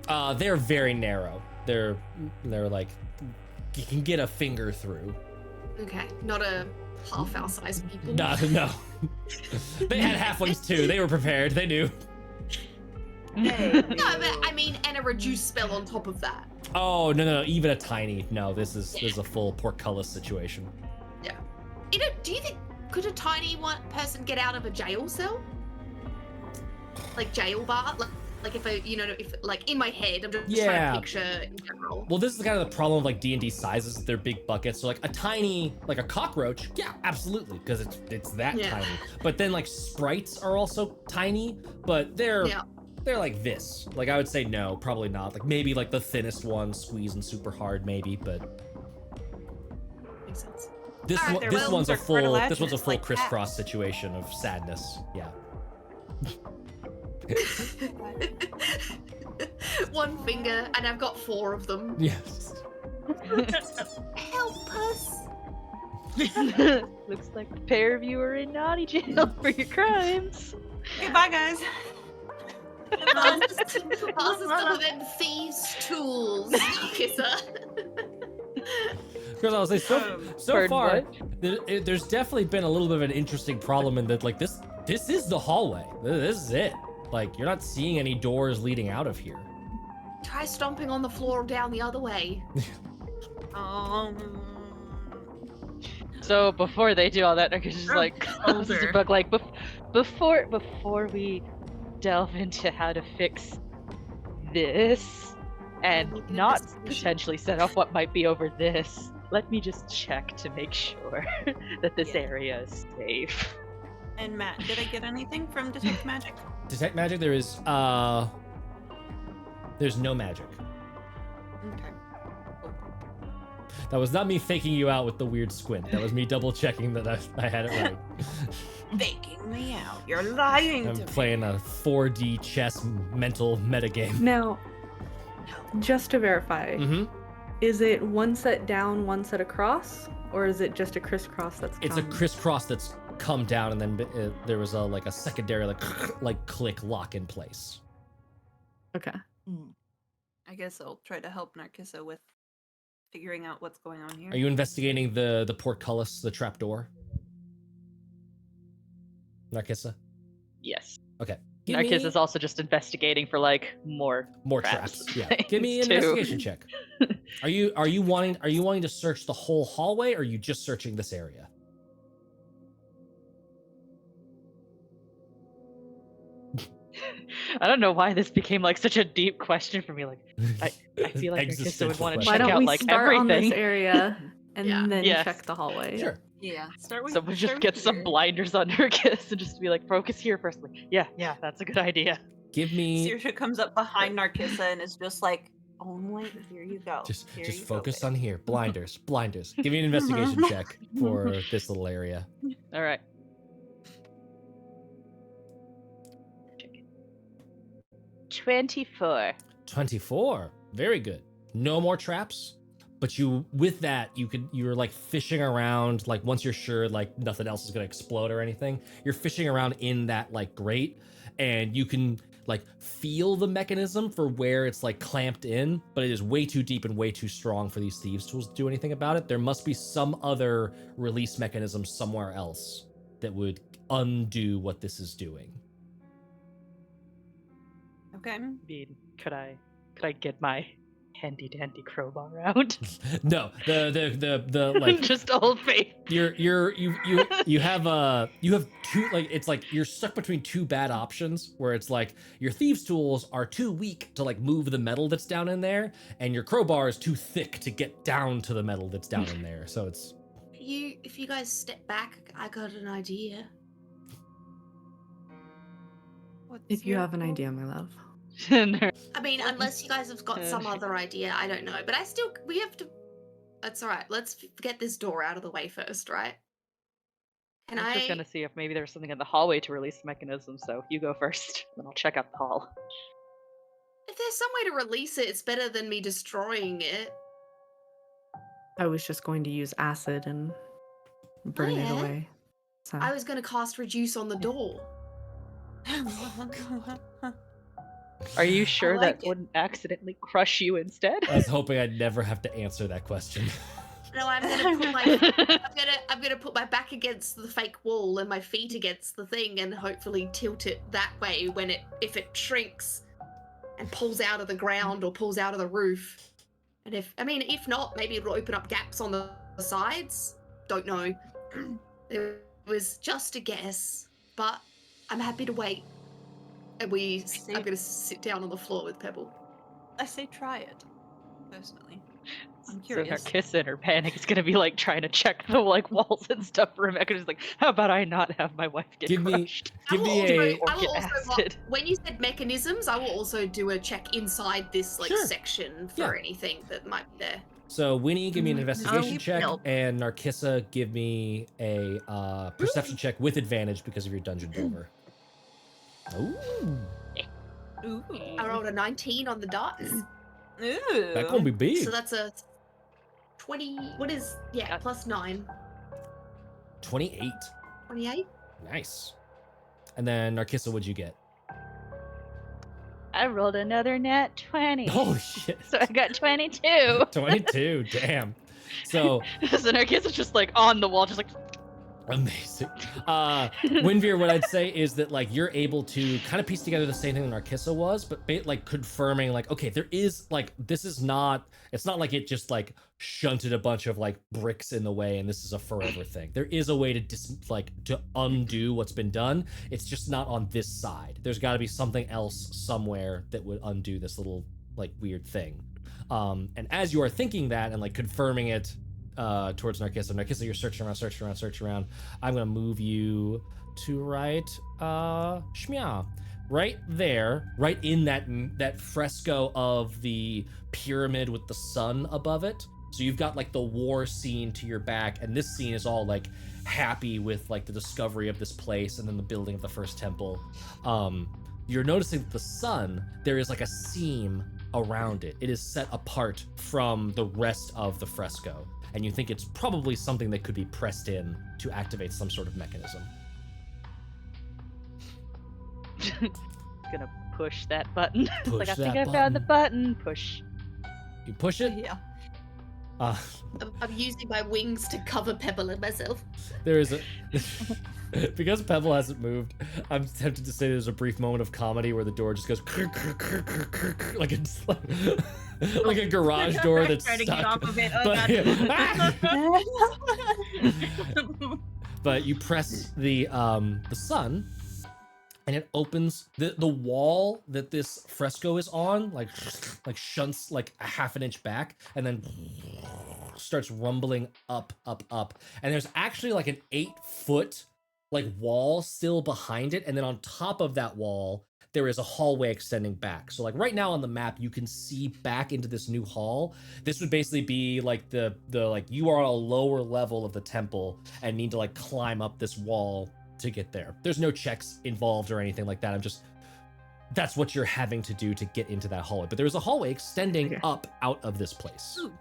bars? They're very narrow. They're like you can get a finger through. Okay, not a half our size people. No. They had halflings too. They were prepared. They knew. Hey, No, but I mean, and a reduced spell on top of that. Oh no! Even a tiny. No, this is a full portcullis situation. You know, do you think could a tiny one person get out of a jail cell? Like jail bar? Like if if like in my head, I'm just trying Yeah. to picture in general. Well, this is kind of the problem of like D&D sizes. They're big buckets. So like a tiny, like a cockroach, yeah, absolutely, because it's that Yeah. tiny. But then like sprites are also tiny, but they're Yeah. like this. Like I would say no, probably not. Like maybe like the thinnest one squeezing super hard, maybe. But Makes sense. this All right, one, they're this well, one's a they're full cartilaginous, full like crisscross situation of sadness. Yeah. One finger, and I've got 4 of them. Yes. Help us! Looks like the pair of you are in naughty jail for your crimes. Okay, bye guys. Pass us some of them thieves' tools, Kissa. Because I was like, so Pardon, far, what? there's definitely been a little bit of an interesting problem in that, like, this is the hallway. This is it. Like, you're not seeing any doors leading out of here. Try stomping on the floor down the other way. So before they do all that, Narcissus is like, closes the older. book, like, before we delve into how to fix this and Make an not investigation. potentially set off what might be over this, let me just check to make sure that this Yeah. area is safe. And Matt, did I get anything from Detect Magic? Detect magic, there's no magic. Okay. That was not me faking you out with the weird squint. That was me double checking that I had it right. Faking me out. You're lying I'm to playing a 4D chess mental metagame. Now, just to verify, Mm-hmm. is it one set down, one set across, or is it just a crisscross that's It's a come? crisscross that's come down, and then there was a secondary like click lock in place. Okay. I guess I'll try to help Narcissa with figuring out what's going on here. Are you investigating the portcullis, the trapdoor? Narcissa? Yes. Okay. Narcissus is also just investigating for like more traps. traps. Yeah. Give me an Too. investigation check. Are you wanting to search the whole hallway, or are you just searching this area? I don't know why this became like such a deep question for me. Like, I feel like Narcissa would Existential want to question. Why check don't out we like start on this everything. area and Yeah. then Yes. check the hallway? Sure. Yeah. Start with. Someone just start get with some here. blinders on Narcissa and just be like, focus here first. Like, yeah, that's a good idea. Give me Saoirse comes up behind Narcissa and is just like, only here you go. just Here just you go, focus babe." on here. Blinders. Give me an investigation check for this little area. All right. 24. 24. Very good. No more traps. But you're like fishing around, like once you're sure like nothing else is gonna explode or anything, you're fishing around in that like grate, and you can like feel the mechanism for where it's like clamped in, but it is way too deep and way too strong for these thieves tools to do anything about it. There must be some other release mechanism somewhere else that would undo what this is doing. Okay. I mean, could I get my handy dandy crowbar out? No, the like Just old faith. you have two, like, it's like you're stuck between two bad options where it's like your thieves tools are too weak to like move the metal that's down in there, and your crowbar is too thick to get down to the metal that's down in there. So it's If you guys step back, I got an idea. What's If you your have an goal? idea, my love. I mean, unless you guys have got some other idea, I don't know. But we have to. That's all right. Let's get this door out of the way first, right? Can I'm just I? gonna see if maybe there's something in the hallway to release the mechanism, so you go first, then I'll check out the hall. If there's some way to release it, it's better than me destroying it. I was just going to use acid and burn it yeah. away. So I was going to cast reduce on the door. Are you sure like that it. wouldn't accidentally crush you instead? I was hoping I'd never have to answer that question. No, I'm gonna put my I'm gonna put my back against the fake wall and my feet against the thing, and hopefully tilt it that way when if it shrinks and pulls out of the ground or pulls out of the roof. And if not, maybe it'll open up gaps on the sides. Don't know. It was just a guess, but I'm happy to wait. And I'm gonna sit down on the floor with Pebble. I say try it. Personally, I'm So curious. Narcissa in her panic is gonna be like trying to check the like walls and stuff for a mechanism. Like, how about I not have my wife get Give me crushed? give me a Or I will get also acid. when you said mechanisms, I will also do a check inside this Sure. section for Yeah. anything that might be there. So Winnie, give me an investigation Oh, check, nope. and Narcissa, give me a perception check with advantage because of your dungeon delver. Ooh, Ooh. I rolled a 19 on the dots, Ooh. that gonna be big. so that's a 20. What is plus 9, 28. 28. Nice. And then Narcissa, what'd you get? I rolled another nat 20. Holy shit. So I got 22. 22, damn. So So Narcissus is just like on the wall, just like. amazing. Winveer, what I'd say is that like you're able to kind of piece together the same thing that Narcissa was, but like confirming like, okay, there is like, this is not, it's not like it just like shunted a bunch of like bricks in the way and this is a forever thing. There is a way to to undo what's been done. It's just not on this side. There's got to be something else somewhere that would undo this little like weird thing. And as you are thinking that and like confirming it towards Narcissa. Narcissa, you're searching around. I'm gonna move you to right Shmia. Right there, right in that fresco of the pyramid with the sun above it. So you've got like the war scene to your back, and this scene is all like happy with like the discovery of this place and then the building of the first temple. You're noticing that the sun, there is like a seam around it. It is set apart from the rest of the fresco. And you think it's probably something that could be pressed in to activate some sort of mechanism. Gonna push that button. Push like, I think that I found the button. button. Push. You push it? Yeah. I'm using my wings to cover Pebble and myself. There is a... because Pebble hasn't moved, I'm tempted to say there's a brief moment of comedy where the door just goes like it's like a garage door that's Trying to stuck. get off of it. Oh, But you press the sun, and it opens the wall that this fresco is on, like shunts like a half an inch back, and then starts rumbling up. And there's actually like an 8-foot like wall still behind it, and then on top of that wall there is a hallway extending back. So like right now on the map you can see back into this new hall. This would basically be like the like you are on a lower level of the temple and need to like climb up this wall to get there. There's no checks involved or anything like that. That's what you're having to do to get into that hallway. But there's a hallway extending up out of this place. Ooh.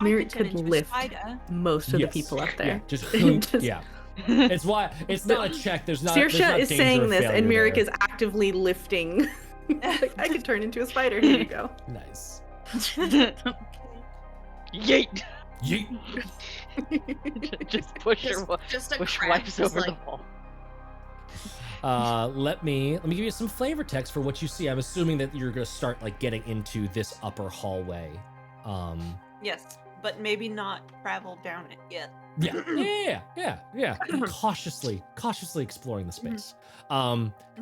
Mirror turn could into a lift spider. most of Yes. the people up Yeah, there. just Just- yeah. It's why it's not a check. There's not. there's Saoirse not is danger saying of this, and failure Mirik there. is actively lifting. Like, I could turn into a spider. Here you go. Nice. Yeet! Yeet. Just push your Just a push crack, wipes just over like, the wall. Let me give you some flavor text for what you see. I'm assuming that you're gonna start like getting into this upper hallway. Yes, but maybe not travel down it yet. Yeah. cautiously exploring the space.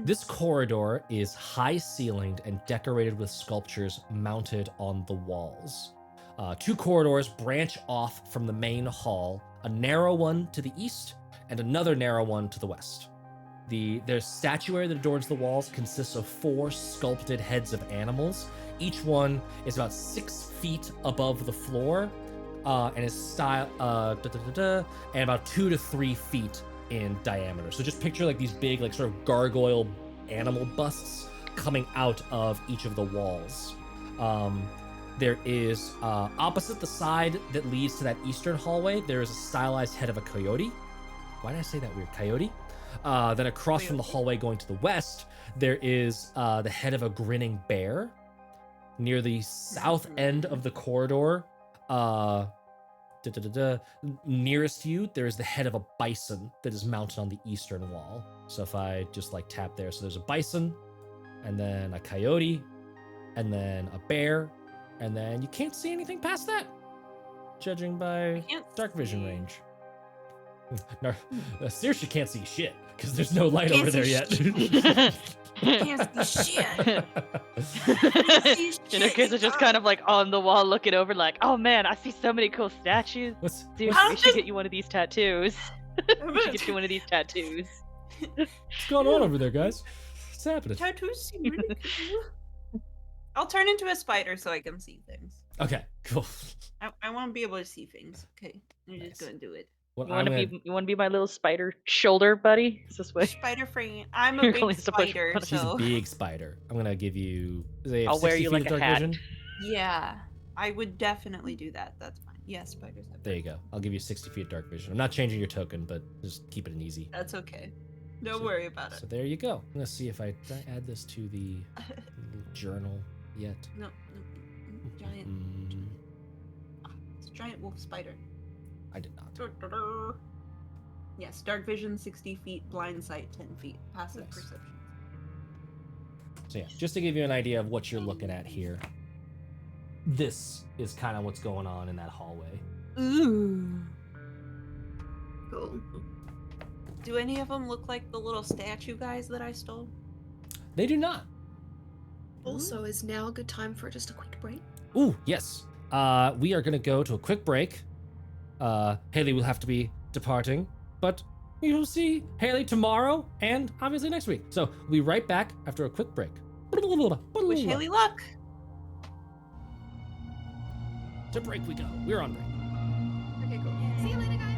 This corridor is high ceilinged and decorated with sculptures mounted on the walls. 2 corridors branch off from the main hall, a narrow one to the east and another narrow one to the west. There's statuary that adorns the walls consists of 4 sculpted heads of animals. Each one is about 6 feet above the floor, and is and about 2 to 3 feet in diameter. So just picture like these big, like sort of gargoyle animal busts coming out of each of the walls. There is opposite the side that leads to that eastern hallway, there is a stylized head of a coyote. Why did I say that weird? Coyote? Then across from the hallway going to the west, there is the head of a grinning bear. Near the south end of the corridor, nearest to you, there is the head of a bison that is mounted on the eastern wall. So if I just like tap there, so there's a bison, and then a coyote, and then a bear, and then you can't see anything past that, judging by Can't dark vision see. range. No, Saoirse can't see shit because there's no light Can't over there see yet. Can't see shit. You know, kids are just kind of like on the wall looking over, like, oh man, I see so many cool statues. What's Dude, How we does- should get you one of these tattoos. We should get you one of these tattoos. going on over there, guys? What's happening? Tattoos seem really cool. I'll turn into a spider so I can see things. Okay, cool. I want to be able to see things. Okay, I'm just Nice. gonna do it. What You I'm want to gonna- be my little spider shoulder buddy? Is this way? Spider friend. I'm a You're big only supposed to spider, put- She's a so big spider. I'm gonna give you. They have I'll wear 60 you feet like of a dark hat. vision. yeah, I would definitely do that. That's fine. Yeah, spiders. Have There you go. I'll give you 60 feet of dark vision. I'm not changing your token, but just keep it an easy. That's okay. Don't worry about it. So there you go. I'm gonna see if I add this to the journal yet. No. Giant. It's a giant wolf spider. I did not. Yes, dark vision 60 feet, blind sight 10 feet, passive Nice. perception. So yeah, just to give you an idea of what you're looking at here. This is kind of what's going on in that hallway. Ooh. Cool. Do any of them look like the little statue guys that I stole? They do not. Also, is now a good time for just a quick break? Ooh, yes. We are gonna go to a quick break. Haley will have to be departing, but we will see Haley tomorrow and obviously next week. So we'll be right back after a quick break. Wish Haley luck. To break we go. We're on break. Okay, cool. See you later, guys.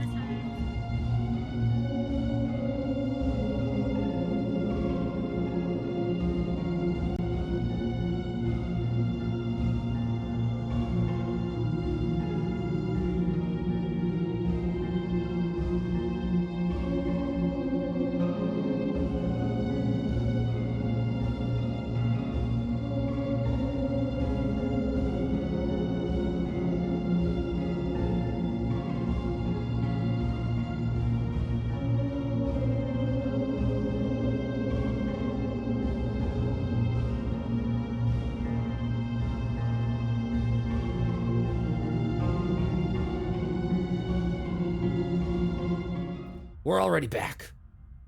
We're already back.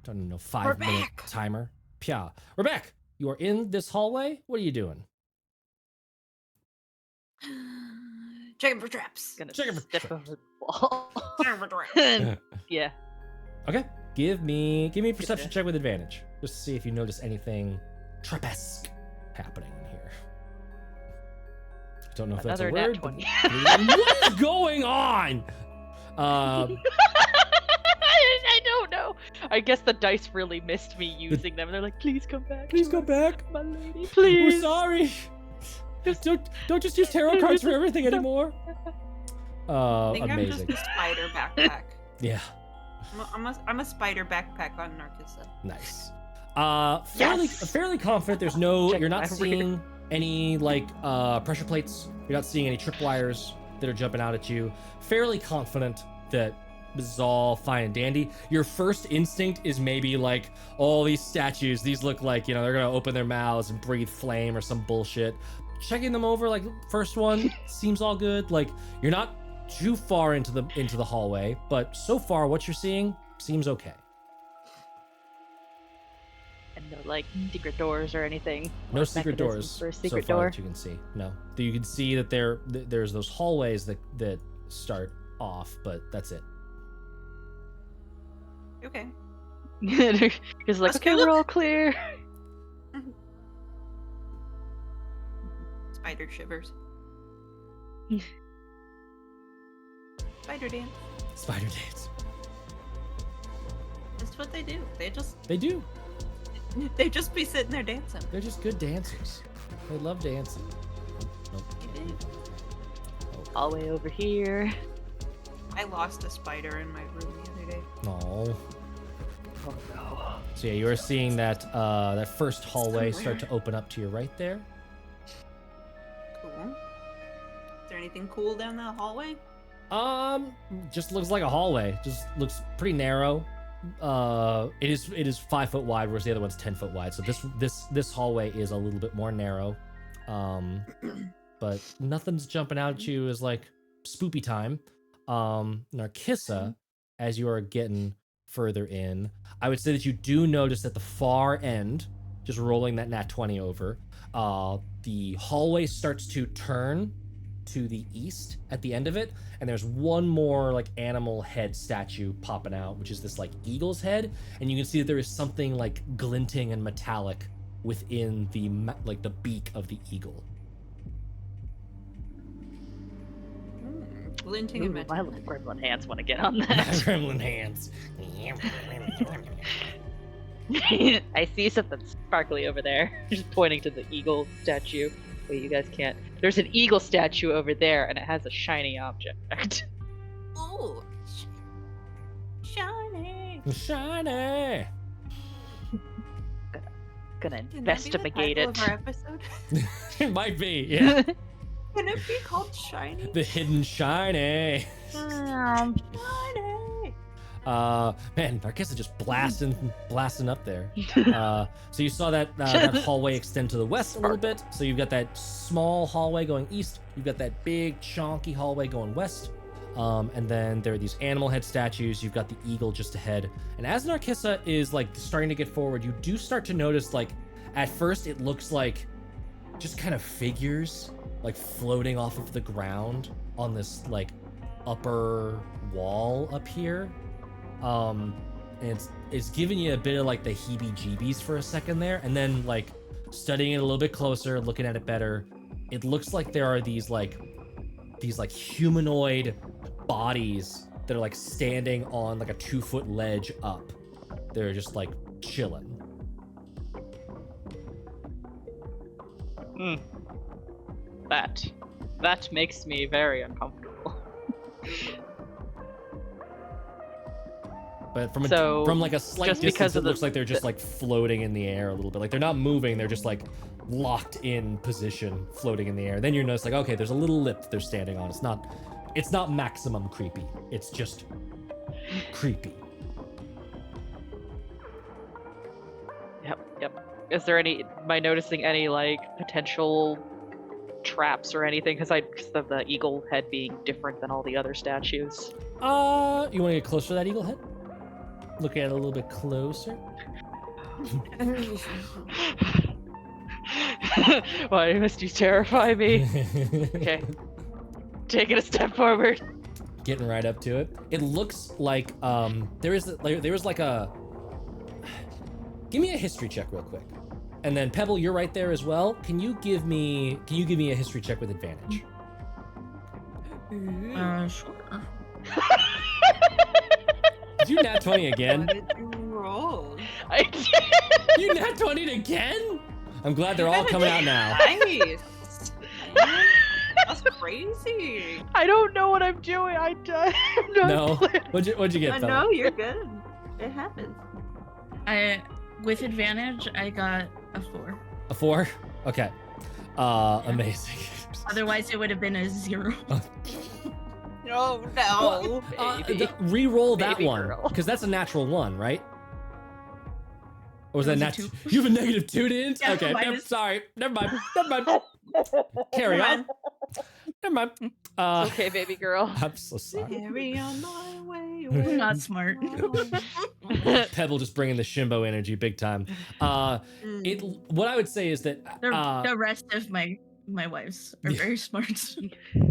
Don't even know 5-minute back. timer. Pia. We're back. You are in this hallway. What are you doing? Checking for traps. Gonna Check it for step traps. over the wall. Checking for traps. Yeah. Okay. Give me a perception check with advantage. Just to see if you notice anything trapesque happening in here. Don't know if Another that's a nat word. 20. What is going on? I don't know. I guess the dice really missed me using them. They're like, please come back. Please to go us, back. my lady. We're Please. sorry. Don't just use tarot cards for everything anymore. I think I'm just Amazing. a spider backpack. Yeah. I'm a spider backpack on Narcissa. Nice. Yes! Fairly confident. There's no. Check You're not my seeing any like pressure plates. You're not seeing any tripwires that are jumping out at you. Fairly confident that this is all fine and dandy. Your first instinct is maybe like, all these statues. These look like they're gonna open their mouths and breathe flame or some bullshit. Checking them over, like first one seems all good. Like you're not too far into the hallway, but so far what you're seeing seems okay. And no like secret doors or anything. No Or secret mechanisms doors for a so secret far door. that you can see. No, you can see that there's those hallways that start off, but that's it. Okay. He's like, Let's okay, go we're look." all clear. Spider shivers. Spider dance. Spider dance. That's what they do. They do. They just be sitting there dancing. They're just good dancers. They love dancing. Nope. All the way over here. I lost a spider in my room the other day. No. Oh no. So yeah, you are seeing that that first hallway start to Somewhere. open up to your right there. Cool. Is there anything cool down that hallway? Just looks like a hallway. Just looks pretty narrow. It is 5 foot wide, whereas the other one's 10 foot wide. So this hallway is a little bit more narrow. But nothing's jumping out at you as like spoopy time. Narcissa, as you are getting further in, I would say that you do notice at the far end, just rolling that nat 20 over, the hallway starts to turn to the east at the end of it, and there's one more like animal head statue popping out, which is this like eagle's head, and you can see that there is something like glinting and metallic within the the beak of the eagle. Glinting Ooh, and my metal. little gremlin hands want to get on that. Gremlin hands. I see something sparkly over there. Just pointing to the eagle statue. Wait, you guys can't. There's an eagle statue over there, and it has a shiny object. Oh, shiny. Shiny. Gonna Can that be the investigate title it. of our episode? It might be, yeah. Can it be called Shiny? The hidden shiny. Shiny. Man, Narkissa just blasting up there. So you saw that hallway extend to the west a little bit. So you've got that small hallway going east. You've got that big chonky hallway going west. And then there are these animal head statues. You've got the eagle just ahead. And as Narkissa is like starting to get forward, you do start to notice, like, at first it looks like just kind of figures like floating off of the ground on this like upper wall up here. And it's giving you a bit of like the heebie-jeebies for a second there, and then like studying it a little bit closer, looking at it better, it looks like there are these humanoid bodies that are like standing on like a 2-foot ledge up. They're just like chilling. That makes me very uncomfortable. But from So, from like a slight just distance, because it of the- looks like they're just like floating in the air a little bit. Like they're not moving, they're just like locked in position, floating in the air. Then you notice like, okay, there's a little lip they're standing on. It's not maximum creepy. It's just creepy. Yep. Is there any? Am I noticing any like potential traps or anything? Because of the eagle head being different than all the other statues. You want to get closer to that eagle head? Look at it a little bit closer. Why must you terrify me? Okay, taking a step forward. Getting right up to it. It looks like there was like a. Give me a history check real quick, and then Pebble, you're right there as well. Can you give me a history check with advantage? Sure. Did you nat 20 again? What did you roll? I did. You nat 20 again? I'm glad they're all coming out now. Nice. Man, that's crazy. I don't know what I'm doing. I'm not No. playing. What'd you get, Pebble? No, you're good. It happens. With advantage, I got a 4. A 4? Okay. Amazing. Otherwise, it would have been a 0. Oh no. Re-roll that Baby one, girl. because that's a natural 1, right? Or was that That was a nat? 2. You have a negative 2 to int? Yeah, Okay, minus- sorry. Never mind. Carry on. Never mind. Okay, baby girl. I'm so sorry. Carry on my way. Not smart. Pebble just bringing the Shimbo energy big time. What I would say is that The rest of my wives are Yeah. very smart.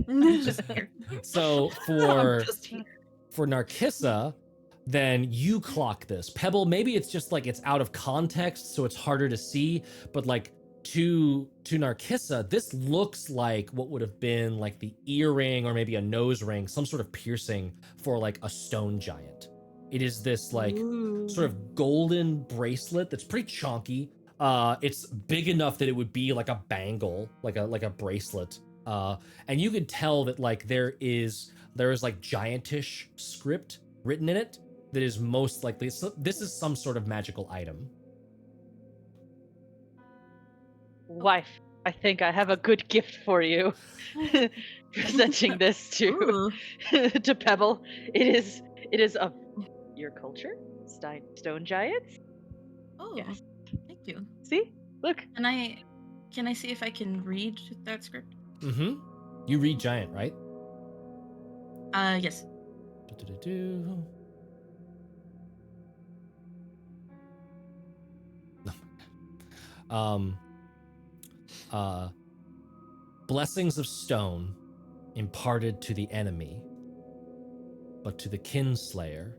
I'm just here. so Just here. for Narkissa, then you clock this. Pebble, maybe it's just like it's out of context, so it's harder to see, but like to Narkissa, this looks like what would have been like the earring or maybe a nose ring, some sort of piercing for like a stone giant. It is this like sort of golden bracelet that's pretty chonky. It's big enough that it would be like a bangle, like a bracelet. And you could tell that like there is like giantish script written in it that is most likely this is some sort of magical item. Wife, I think I have a good gift for you. Presenting this to to Pebble. It is of your culture, stone giants. Oh, Yes. thank you. See, look. Can I see if I can read that script? Mm-hmm. You read giant, right? Yes. Do-do-do-do. Blessings of stone imparted to the enemy, but to the kinslayer,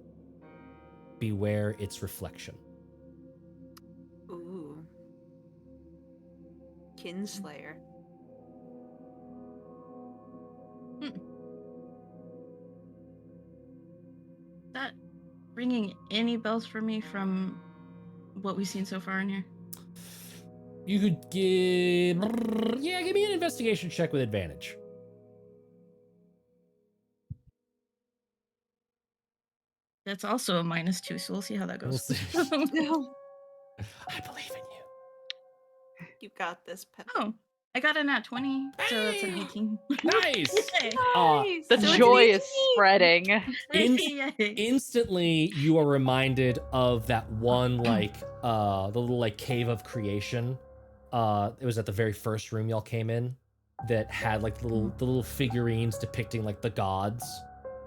beware its reflection. Ooh. Kinslayer. That ringing any bells for me from what we've seen so far in here? You could give me an investigation check with advantage. That's also a -2, so we'll see how that We'll goes. see. I believe in you. You got this, Pep. Oh, I got a nat 20, so that's an Hey! 18. Nice. Yay. Nice. The So it's joy an is spreading. Yay. Instantly, you are reminded of that one the little like cave of creation. It was at the very first room y'all came in that had like the little figurines depicting like the gods,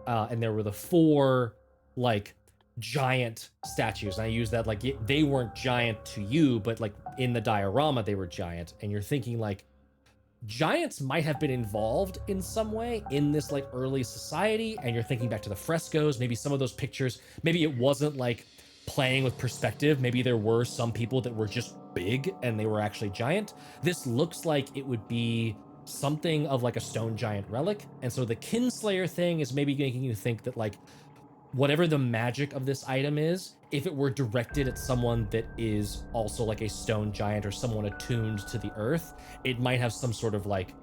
and there were the 4 like giant statues. And I use that like they weren't giant to you, but like in the diorama they were giant, and you're thinking like giants might have been involved in some way in this like early society, and you're thinking back to the frescoes, maybe some of those pictures, maybe it wasn't like playing with perspective, maybe there were some people that were just big and they were actually giant. This looks like it would be something of like a stone giant relic, and so the kinslayer thing is maybe making you think that like whatever the magic of this item is, if it were directed at someone that is also like a stone giant or someone attuned to the earth, it might have some sort of like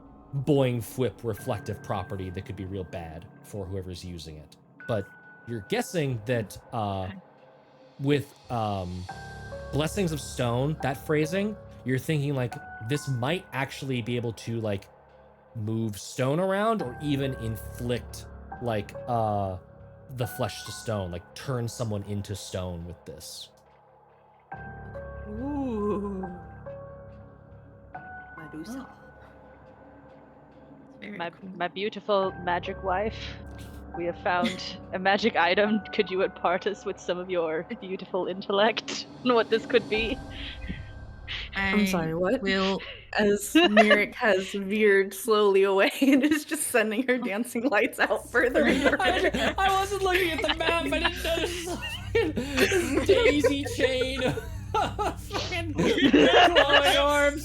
boing flip reflective property that could be real bad for whoever's using it. But you're guessing that with blessings of stone, that phrasing, you're thinking like this might actually be able to like move stone around or even inflict like the flesh to stone, like turn someone into stone with this. Ooh. Medusa. Very My cool. my beautiful magic wife, we have found a magic item. Could you impart us with some of your beautiful intellect on what this could be? I'm sorry, what? Will As Myrick has veered slowly away and is just sending her dancing lights out further and further. I wasn't looking at the map. I didn't notice this daisy chain of fucking glowing orbs.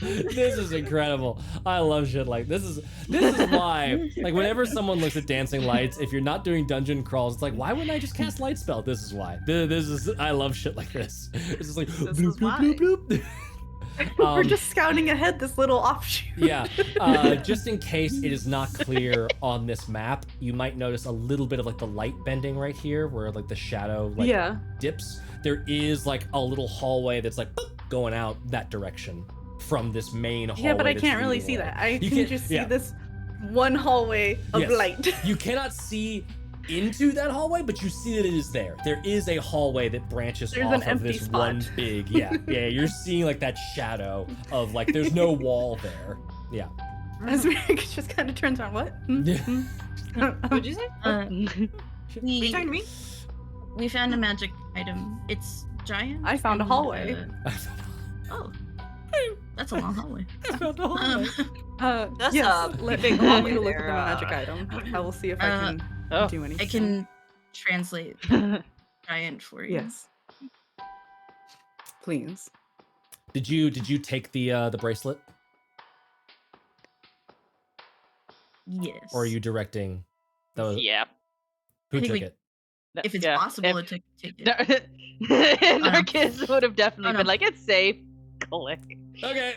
This is incredible. I love shit like this. Is why like whenever someone looks at dancing lights, if you're not doing dungeon crawls, it's like why wouldn't I just cast light spell? This is why. This is I love shit like this. It's just like This bloop, is bloop, why. bloop, bloop. We're just scouting ahead this little offshoot. Yeah, just in case it is not clear on this map, you might notice a little bit of like the light bending right here where like the shadow like Yeah. dips. There is like a little hallway that's like boop, going out that direction from this main hallway. Yeah, but I that's can't really leading see away. that. I You can can't- just see yeah. this one hallway of Yes. light. You cannot see into that hallway, but you see that it is there. There is a hallway that branches There's off an of empty this spot. one big, yeah. You're seeing like that shadow of like there's no wall there. Yeah. As Myrick just kind of turns around. What? Hmm? Yeah. Hmm? What'd you say? Are you You talking to me? we found a magic item. It's giant. I found a and, hallway. Oh, that's a long hallway. That's yes, a let big me hallway to look at there, the magic item. I will see if I can Oh. do anything. I can translate giant for you. Yes. Please. Did you take the bracelet, Yes. or are you directing? That was, Yeah. who I think took we- it? If it's Yeah, possible if- to take it. and our kids would have definitely no. been like, it's safe. Click. Okay.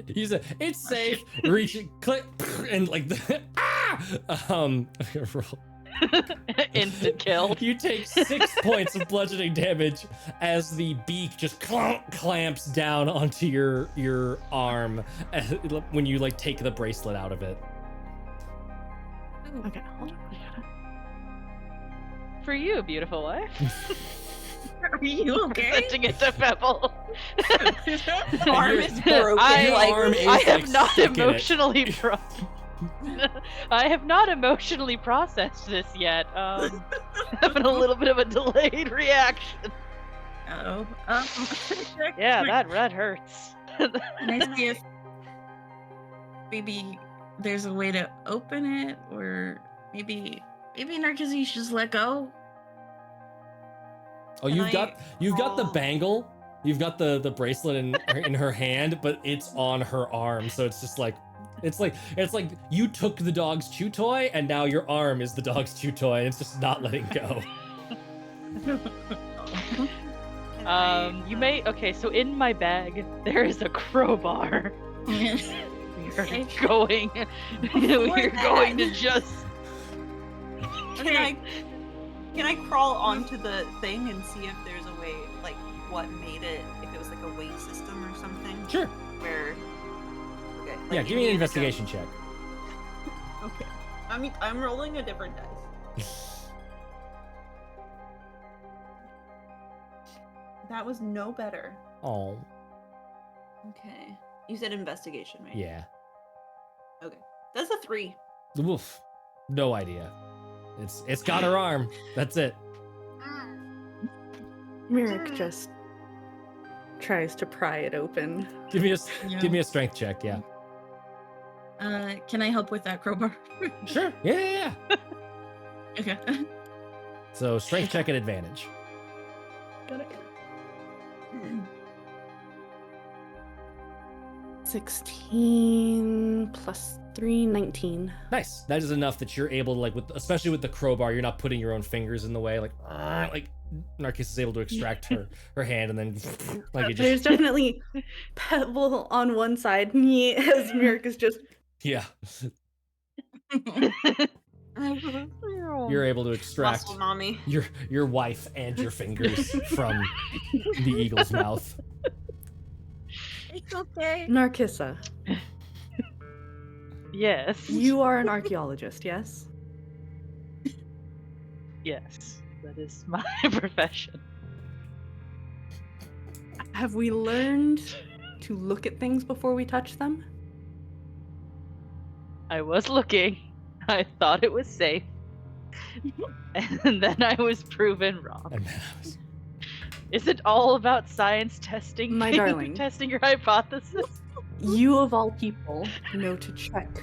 You said it's safe. Reach it, click, and like the roll. Instant kill. You take 6 points of bludgeoning damage as the beak just clamps down onto your arm when you like take the bracelet out of it. Okay, hold on. For you, beautiful wife. Are you okay? Presenting it to Pebble. Arm is broken. Arm is, I have like, not stuck in it. emotionally I have not emotionally processed this yet. Having a little bit of a delayed reaction. Oh. Yeah, that hurts. Can I see if maybe there's a way to open it, or maybe Narcissy you should just let go? Oh, Can you've I got the roll? bangle. You've got the bracelet in her hand, but it's on her arm, so it's just like it's like you took the dog's chew toy and now your arm is the dog's chew toy and it's just not letting go. You may okay, so in my bag there is a crowbar. We're Okay. going we're going to just Can Can I crawl onto the thing and see if there's a way, like, what made it, if it was like a weight system or something? Sure. Where, okay. Like Yeah, give me an Indiana investigation check. Jones. Okay. I'm rolling a different dice. That was no better. Oh, Okay. You said investigation, right? yeah. Okay. That's a 3. Woof. No idea. It's got her arm. That's it. Mirik just tries to pry it open. Give me a Yeah. give me a strength check. Yeah. Can I help with that crowbar? Sure. Yeah. Okay. So strength check at advantage. Got it. 16 plus 3, 19. Nice. That is enough that you're able to, like, especially with the crowbar, you're not putting your own fingers in the way. Like Narcissus is able to extract her hand and then like it There's just definitely pebble on one side as Mirik is just yeah. You're able to extract Muscle mommy. your wife and your fingers from the eagle's mouth. It's okay. Narcissa. Yes. You are an archaeologist, yes? Yes. That is my profession. Have we learned to look at things before we touch them? I was looking. I thought it was safe. And then I was proven wrong. And then I was Is it all about science testing? My things, darling. testing your hypothesis? You of all people know to check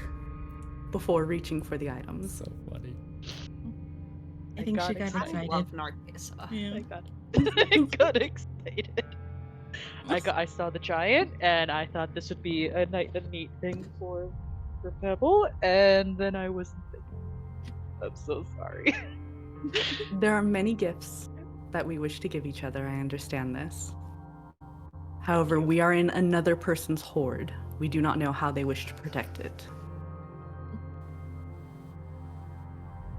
before reaching for the items. so funny. I think she got excited. I excited. love Narcissa. Yeah. I got excited. I saw the giant, and I thought this would be a neat thing for Pebble, and then I wasn't thinking. I'm so sorry. There are many gifts that we wish to give each other, I understand this. However, we are in another person's hoard. We do not know how they wish to protect it.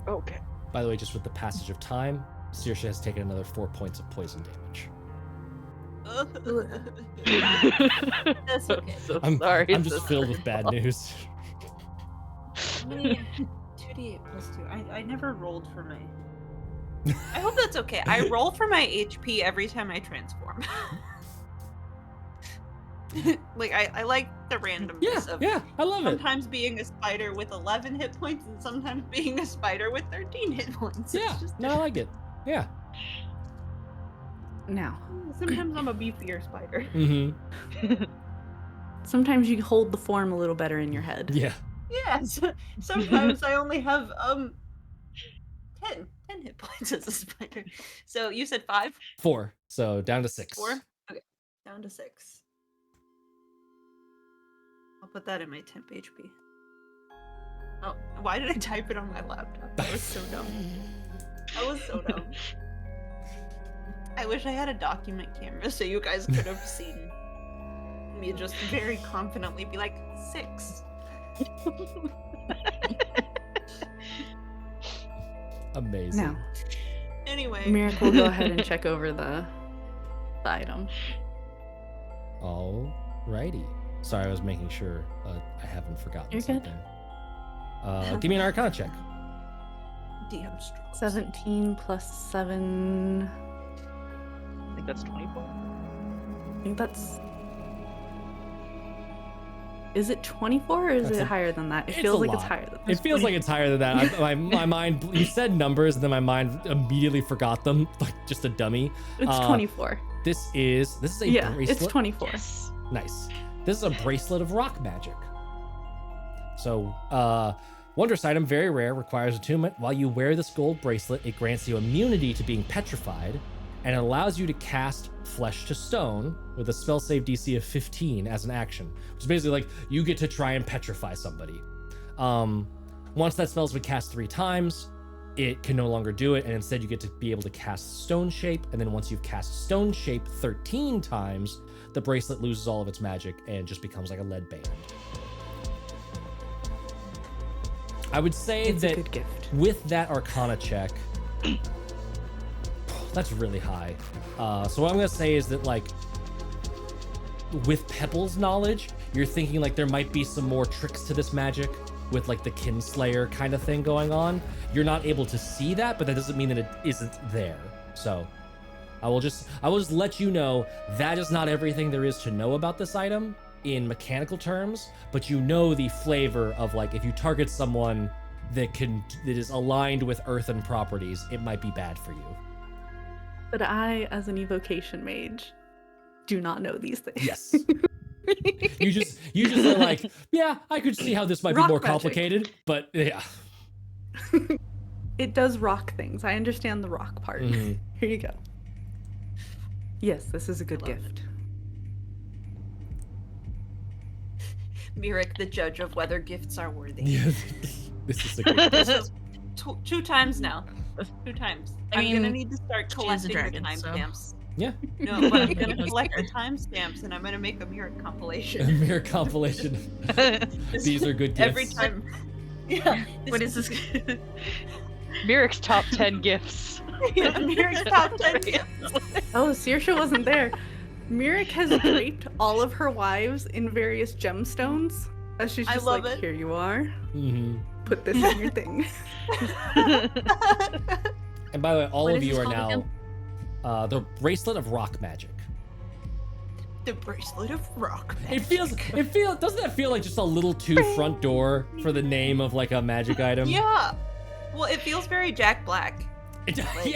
Okay. By the way, just with the passage of time, Saoirse has taken another 4 points of poison damage. That's okay. So I'm sorry. I'm so just filled sorry. with bad news. How many? 2d8 plus 2. I never rolled for my. I hope that's okay. I roll for my HP every time I transform. Like I like the randomness of Yeah, I love it. sometimes being a spider with 11 hit points and sometimes being a spider with 13 hit points. Yeah, It's just no, I like it. Yeah. Now, sometimes I'm a beefier spider. Mm-hmm. sometimes you hold the form a little better in your head. Yeah. Yes. Sometimes I only have 10 hit points as a spider. So you said 5? 4. So down to 6. 4? Okay. Down to 6. I'll put that in my temp HP. Oh, why did I type it on my laptop? That was so dumb. That was so dumb. I wish I had a document camera so you guys could have seen me just very confidently be like, 6. Amazing. Now, Anyway. Mirik will go ahead and check over the item. Alrighty. Sorry, I was making sure I haven't forgotten You're good. something. Give me an Arcana check. DM struggles. 17 plus 7. I think that's 24. I think that's. Is it 24 or is That's it a- higher than that? It it's feels a like it's lot. higher than It feels like it's higher than that. My mind, you said numbers, and then my mind immediately forgot them, like just a dummy. It's 24. This is a Yeah, bracelet. it's 24. Yes. Nice. This is a bracelet of rock magic. So, wondrous item, very rare, requires attunement. While you wear this gold bracelet, it grants you immunity to being petrified, and it allows you to cast Flesh to Stone with a spell save DC of 15 as an action, which is basically like you get to try and petrify somebody. Once that spell's been cast 3 times, it can no longer do it, and instead you get to be able to cast Stone Shape, and then once you've cast Stone Shape 13 times, the bracelet loses all of its magic and just becomes like a lead band. I would say It's a that good gift. with that Arcana check, That's really high. So what I'm gonna say is that like, with Pebble's knowledge, you're thinking like there might be some more tricks to this magic with like the Kinslayer kind of thing going on. You're not able to see that, but that doesn't mean that it isn't there. So I will just let you know that is not everything there is to know about this item in mechanical terms, but you know the flavor of like if you target someone that is aligned with earthen properties, it might be bad for you. But I, as an evocation mage, do not know these things. Yes. You just are like, yeah, I could see how this might be Rock more magic. complicated, but yeah. It does rock things. I understand the rock part. Mhm. Here you go. Yes, this is a good gift. Mirek, the judge of whether gifts are worthy. Yeah. This is a good This is two times now. 2 times. I I'm gonna mean, need to start she is a collecting dragon, the so- timestamps. Yeah. No, but I'm gonna That's collect the fair. timestamps and I'm gonna make a Mirek A compilation. mere compilation. These are good gifts. Every time. Yeah. What is this? Mirek's top 10 gifts. Yeah, Mirek's top 10 gifts. Oh, Saoirse wasn't there. Mirek has draped all of her wives in various gemstones. As she's I just love like, it. here you are. Mhm. Put this in your thing. And by the way, all What of is you this are called now again? the bracelet of rock magic. The bracelet of rock. It feels doesn't that feel like just a little too front door for the name of like a magic item? Yeah. Well, it feels very Jack Black. It, Like-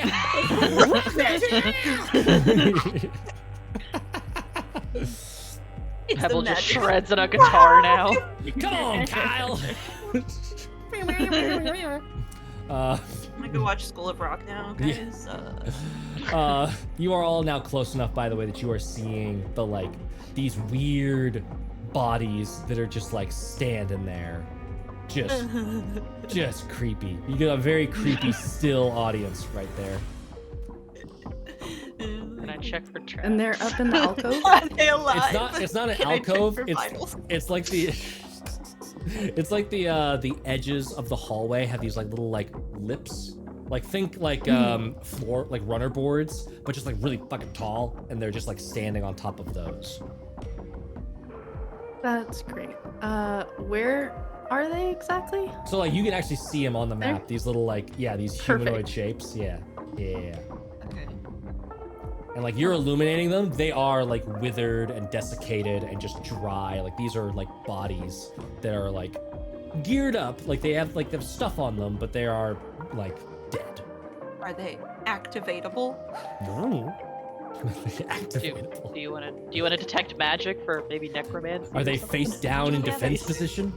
It's the Pebble just magic. shreds on a guitar now. Come on, Kyle. I'm gonna go watch School of Rock now, Yeah. guys. You are all now close enough, by the way, that you are seeing the like these weird bodies that are just like standing there, just creepy. You get a very creepy still audience right there. Can I check for traps? And they're up in the alcove. Are they alive? It's not an Can I check alcove. for vitals? It's like the the edges of the hallway have these like little like lips. Like think like floor like runner boards, but just like really fucking tall, and they're just like standing on top of those. That's great. Where are they exactly? So like you can actually see them on the map. There? These little like these Perfect. humanoid shapes. Yeah. Okay. And like you're illuminating them, they are like withered and desiccated and just dry. Like these are like bodies that are like geared up, like they have stuff on them, but they are like dead. Are they activatable? Activatable. Do you want to detect magic for maybe necromancy? Are or they something? face down in Yeah, defense they- position?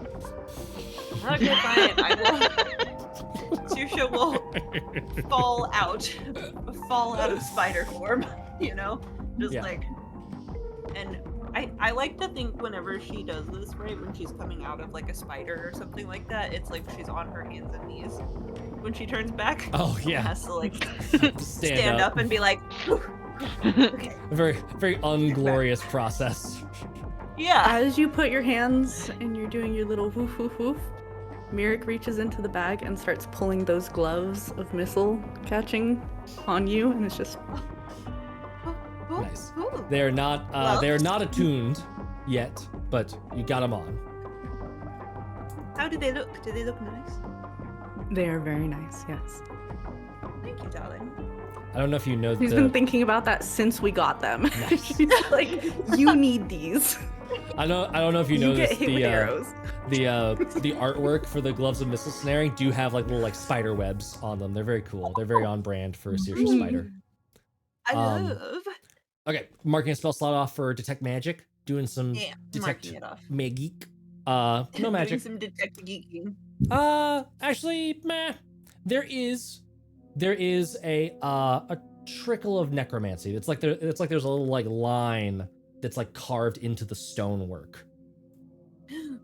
Okay, fine. I will. Susha will fall out of spider form. You know, just Yeah. like. And I like to think whenever she does this, right, when she's coming out of like a spider or something like that, it's like she's on her hands and knees when she turns back. Oh She yeah. has to like Stand stand up and be like, okay, A very unglorious process. yeah. As you put your hands and you're doing your little woof woof woof, Mirek reaches into the bag and starts pulling those gloves of missile catching on you, and it's just Ooh, Nice. ooh. They're not attuned yet, but you got them on. How do they look? Do they look nice? they are very nice. Yes, Thank you, darling. I don't know if you know he's been thinking about that since we got them. Nice. She's like, you need these. I don't know if you You know get this. hit with arrows. The artwork for the gloves of missile snaring do have like little like spider webs on them. They're very cool. They're very on brand for a Saoirse spider. I Um, love. Okay, marking a spell slot off for detect magic. Doing some Yeah, detect marking it off. magic. No Doing magic. some detective geeking. Actually, meh. There is a trickle of necromancy. It's like there's a little like line that's like carved into the stonework. You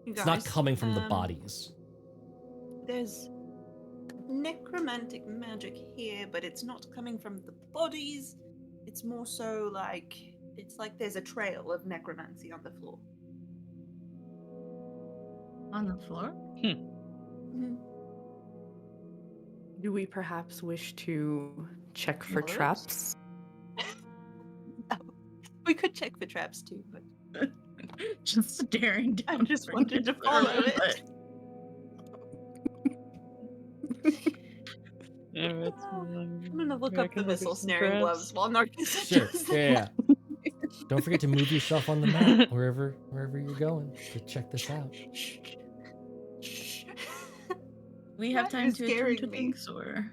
It's not guys, coming from the bodies. There's necromantic magic here, but it's not coming from the bodies. It's more so like it's like there's a trail of necromancy on the floor. On the floor? Mhm. Do we perhaps wish to check for Follow us? traps? We could check for traps too, but Just staring down. I just for wanted to it. follow it. I'm gonna look up the missile snaring gloves while Narcissa Sure. does Yeah, that. yeah. Don't forget to move yourself on the map wherever you're going to check this out. Shh. Shh. We have Why time are to you attend to scaring me? things, or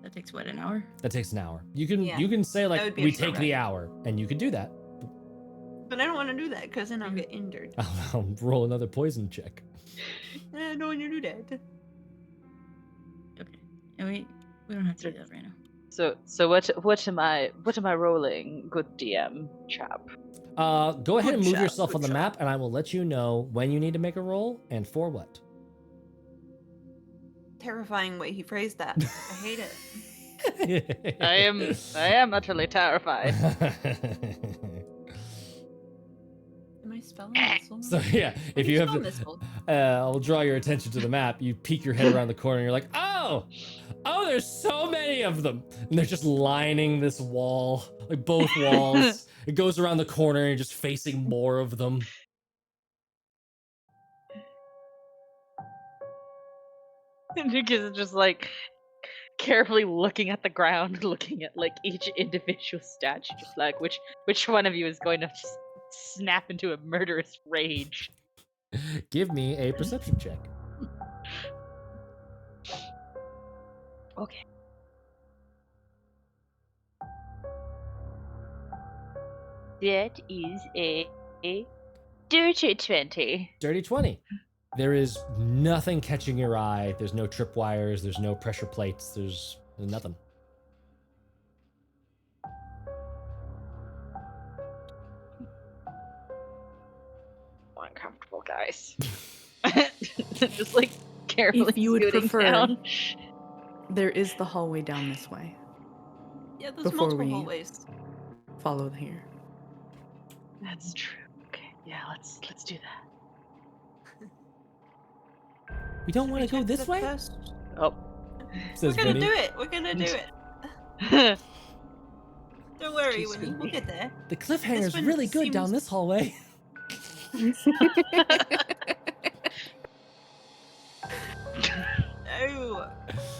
that takes what, an hour? That takes an hour. You can Yeah, you can say that like would be a we short take the ride. hour, and you could do that. But I don't want to do that because then I'll get injured. I'll roll another poison check. I don't want to do that. Okay, and we don't have to do that right now. So what am I rolling, good DM chap? Go ahead and Good move job, yourself good on the job. map, and I will let you know when you need to make a roll and for what. Terrifying way he phrased that. I hate it. I am utterly terrified. Am I spelling missile? So yeah, How if do you have, spell missile? I'll draw your attention to the map. You peek your head around the corner, and you're like, oh, there's so many of them, and they're just lining this wall, like both walls. It goes around the corner, and you're just facing more of them. And Nick is just like carefully looking at the ground, looking at like each individual statue, just like which one of you is going to just snap into a murderous rage. Give me a perception check. Okay. That is a dirty 20. Dirty 20. There is nothing catching your eye. There's no tripwires. There's no pressure plates. There's nothing. Uncomfortable, guys. Just like carefully If you would scooting prefer, down. there is the hallway down this way. Yeah, there's Before multiple we- hallways. Follow here. That's true. Okay, yeah, let's do that. We don't Should want we to go check this the way? first- Oh. Says We're gonna Vinny. do it. We're gonna do it. Don't worry, Jeez, Winnie. We'll Winnie. get there. The cliffhanger's one really good down seems- this hallway. Oh,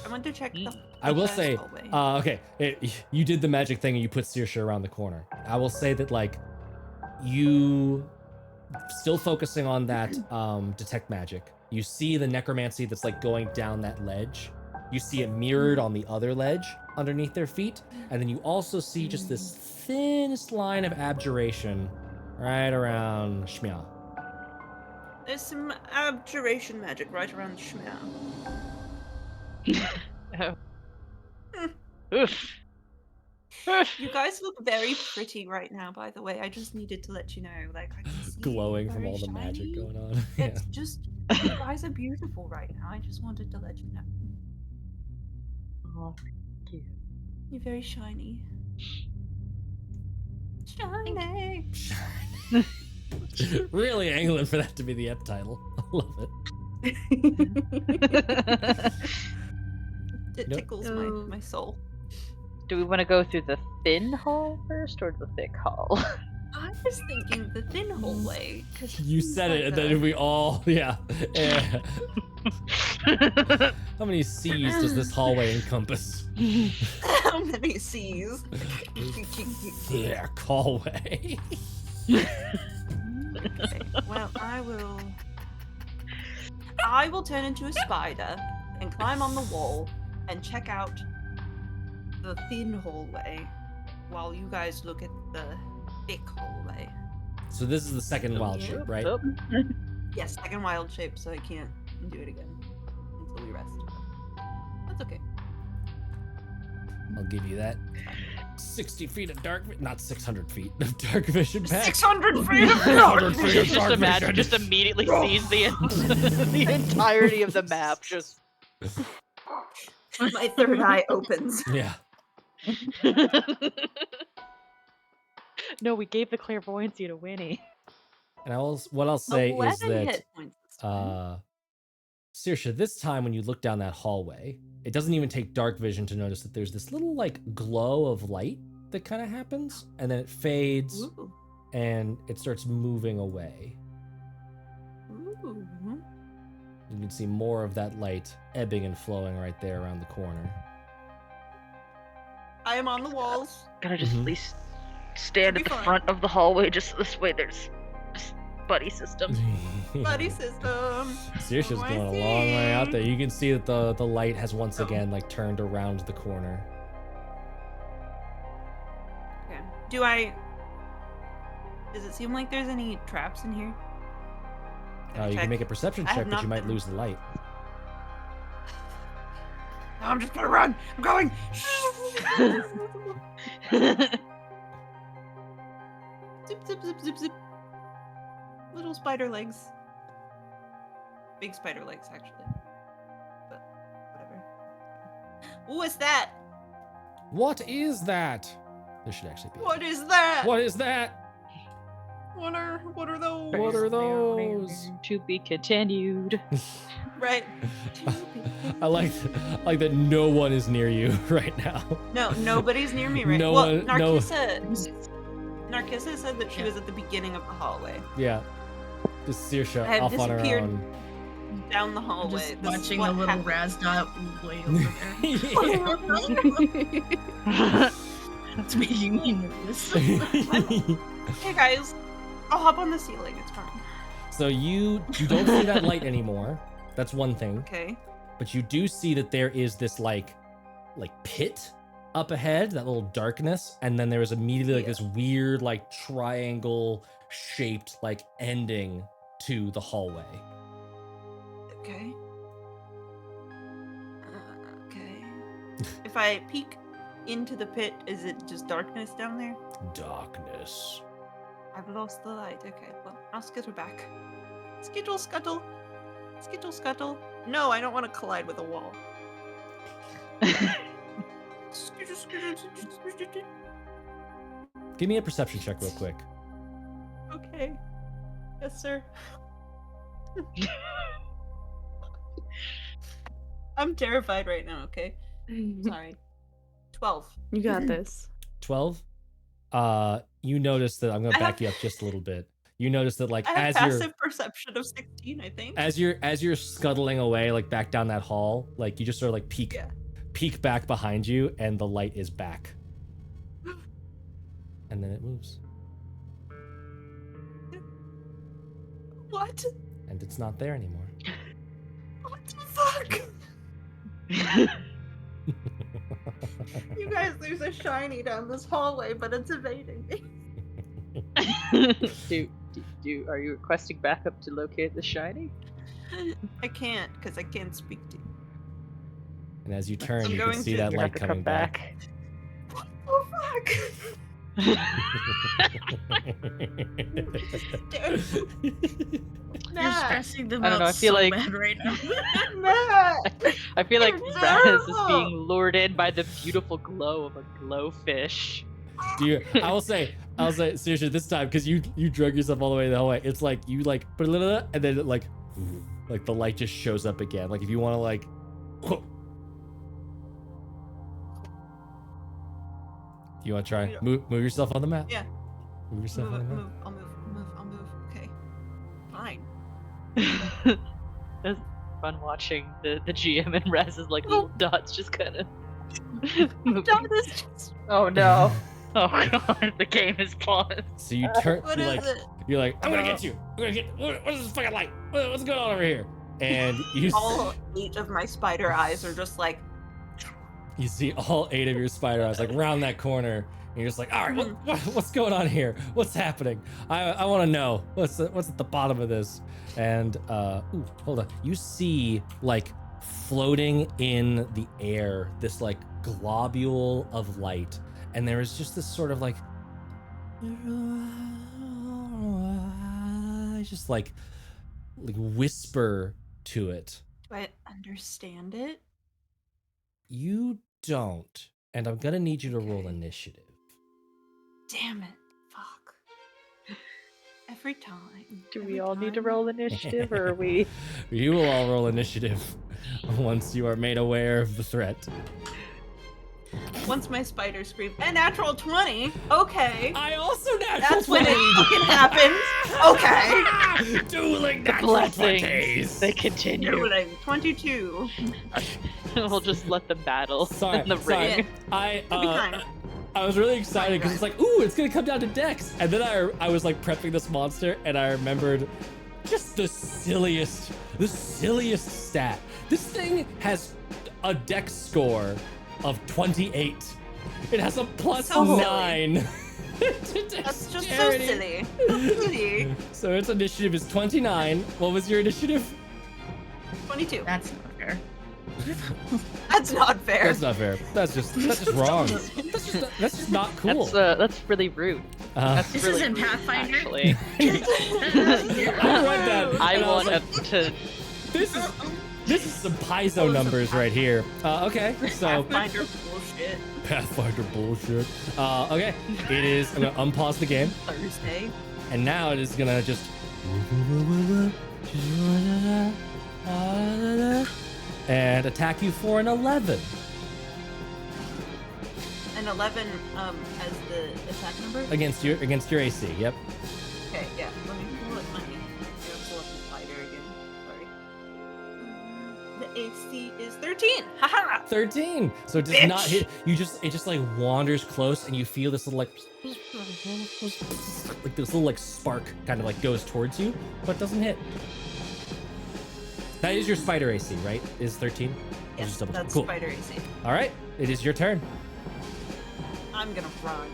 I want to check the. I will first say, hallway. okay, you did the magic thing and you put Saoirse around the corner. I will say that, like, you still focusing on that detect magic. You see the necromancy that's like going down that ledge. You see it mirrored on the other ledge underneath their feet, and then you also see just this thinnest line of abjuration right around Shmia. There's some abjuration magic right around Shmia. Oh. Oof. You guys look very pretty right now, by the way. I just needed to let you know. Like, I can see Glowing from very all the magic shiny. going on. Yeah. It's just, you guys are beautiful right now. I just wanted to let you know. Oh, thank you. You're very shiny. Shiny. Really angling for that to be the ep title. I love it. It Nope. tickles So- my soul. Do we want to go through the thin hall first or the thick hall? I was thinking the thin hallway. 'cause it You seems said it, like and then we all, yeah. How many C's does this hallway encompass? How many C's? Yeah, hallway. Okay, well, I will turn into a spider and climb on the wall and check out the thin hallway while you guys look at the thick hallway. So this is the second wild shape, right? Oh, Yes, second wild shape, so I can't do it again until we rest. That's okay. I'll give you that. 60 feet of dark, not 600 feet of dark vision back. 600 feet of 600 feet of just dark imagine, vision. just immediately sees the entirety of the map. Just My third eye opens. Yeah. No, we gave the clairvoyancy to Winnie. And what I'll say is 11 that hit points this time. Saoirse, this time when you look down that hallway, it doesn't even take dark vision to notice that there's this little like glow of light that kind of happens, and then it fades Ooh. and it starts moving away. Ooh. You can see more of that light ebbing and flowing right there around the corner. I am on the walls. Gotta just Mhm. at least stand It'll at be the fine. front of the hallway, just this way there's just buddy system. Buddy system. Saoirse's What do I going a long way out see? there. You can see that the light has once Oh. again like turned around the corner. Okay. Does it seem like there's any traps in here? Can I You check? can make a perception I have check, but you not might been- lose the light. No, I'm just gonna run. I'm going. Zip, zip, zip, zip, zip. Little spider legs. Big spider legs, actually. But whatever. What's that? What is that? There should actually be. What is that? What is that? What are those? What are those? To be continued. Right. I like that no one is near you right now. No, nobody's near me right No well, one- no- Narcissa said that she was at the beginning of the hallway. Yeah. Just Saoirse I have off on her disappeared. own. Down the I'm hallway. just This is watching what a little happened. Raz dot way over there. It's making me nervous. Hey guys, I'll hop on the ceiling. It's fine. So you don't see that light anymore. That's one thing. Okay. But you do see that there is this like pit up ahead, that little darkness, and then there is immediately like Yeah. this weird like triangle shaped like ending to the hallway. Okay. Okay. If I peek into the pit, is it just darkness down there? Darkness. I've lost the light. Okay, well, I'll skitter back. Skittle scuttle. Skittle scuttle. No, I don't want to collide with a wall. Skittle, skittle, skittle, skittle. Give me a perception check real quick. Okay. Yes, sir. I'm terrified right now, okay? Sorry. 12. You got this. 12. You notice that I'm gonna I back have- you up just a little bit. You notice that like I have as passive you're perception of 16, I think. as you're scuttling away like back down that hall, like you just sort of like Yeah. peek back behind you, and the light is back. And then it moves. What? And it's not there anymore. What the fuck? You guys, there's a shiny down this hallway, but it's evading me. Are you requesting backup to locate the shiny? I can't, because I can't speak to you. And as you turn, I'm you can going see to- that You light have to coming come back. Oh fuck! You're Matt! stressing them I don't out know, I feel so like- bad right now. Matt! I feel like You're Raz is terrible. being lured in by the beautiful glow of a glowfish. Do you, I will say, seriously, this time, because you drug yourself all the way the whole way, it's like you like, and then it like the light just shows up again. Like if you want to like, you want to try move yourself on the map? Yeah. Move yourself on the map. I'll move. Okay. Fine. It's fun watching the GM and Raz's like little dots just kind of moving. Done this just... Oh no. Oh god, the game is paused. So you turn, What you're is like, it? you're like, I'm gonna get you. I'm gonna get. What is this fucking light? What's going on over here? And you All 8 of my spider eyes are just like, you see all 8 of your spider eyes like round that corner, and you're just like, all right, what's going on here? What's happening? I want to know what's at the bottom of this. And ooh, hold on, you see like floating in the air this like globule of light, and there is just this sort of like just like whisper to it. do I understand it? You don't, and I'm gonna need you to roll Okay. initiative. Damn it. Fuck. Every time. Do every we all need to time. roll initiative, or are we? You will all roll initiative once you are made aware of the threat. Once my spider screamed, a natural 20. Okay. I also natural That's when it 20'd. fucking happens. Okay. Dueling The natural blessings. 20s. They continue. Dueling 22. We'll just let them battle Sorry, in the sorry. ring. I It'll be fine. I was really excited because it's like, ooh, it's gonna come down to Dex, and then I was like prepping this monster, and I remembered just the silliest stat. This thing has a Dex score of 28. It has a plus So silly. 9. to That's just so dexterity. silly. So silly. So its initiative is 29. What was your initiative? 22. That's not fair. That's not fair. That's not fair. That's just wrong. That's just not cool. That's really rude. That's This really isn't rude, Pathfinder. Actually. I read that. I and was want like, to. This is some Paizo numbers right here. Okay, so Pathfinder bullshit. Pathfinder bullshit. Okay, it is. I'm gonna unpause the game, Thursday. and now it is gonna just. And attack you for an 11 And 11 as the attack number? against your AC. Yep. Okay, yeah. Let me pull up my. Pull up the spider again. Sorry. The AC is 13. Haha. 13. So it does Bitch. not hit. It just like wanders close, and you feel this little like this little like spark kind of like goes towards you, but doesn't hit. That is your spider AC, right? Is 13? Yes, Just double check. that's Cool. spider AC. All right, it is your turn. I'm gonna run.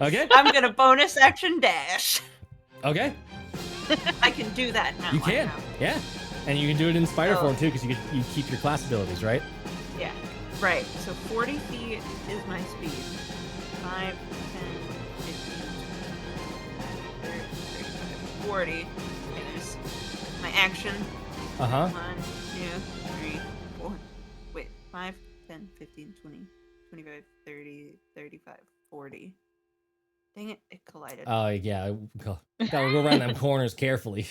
Okay. I'm gonna bonus action dash. Okay. I can do that now. You can. Yeah. And you can do it in spider Oh. form too, because you keep your class abilities, right? Yeah. Right. So 40 feet is my speed. 5, 10, 15, 20, 30, 35, 40 is my action. Uh huh. 1, 2, 3, 4. Wait. 5, 10, 15, 20, 25, 30, 35, 40. Dang it, it collided. Oh yeah. Gotta go around them corners carefully.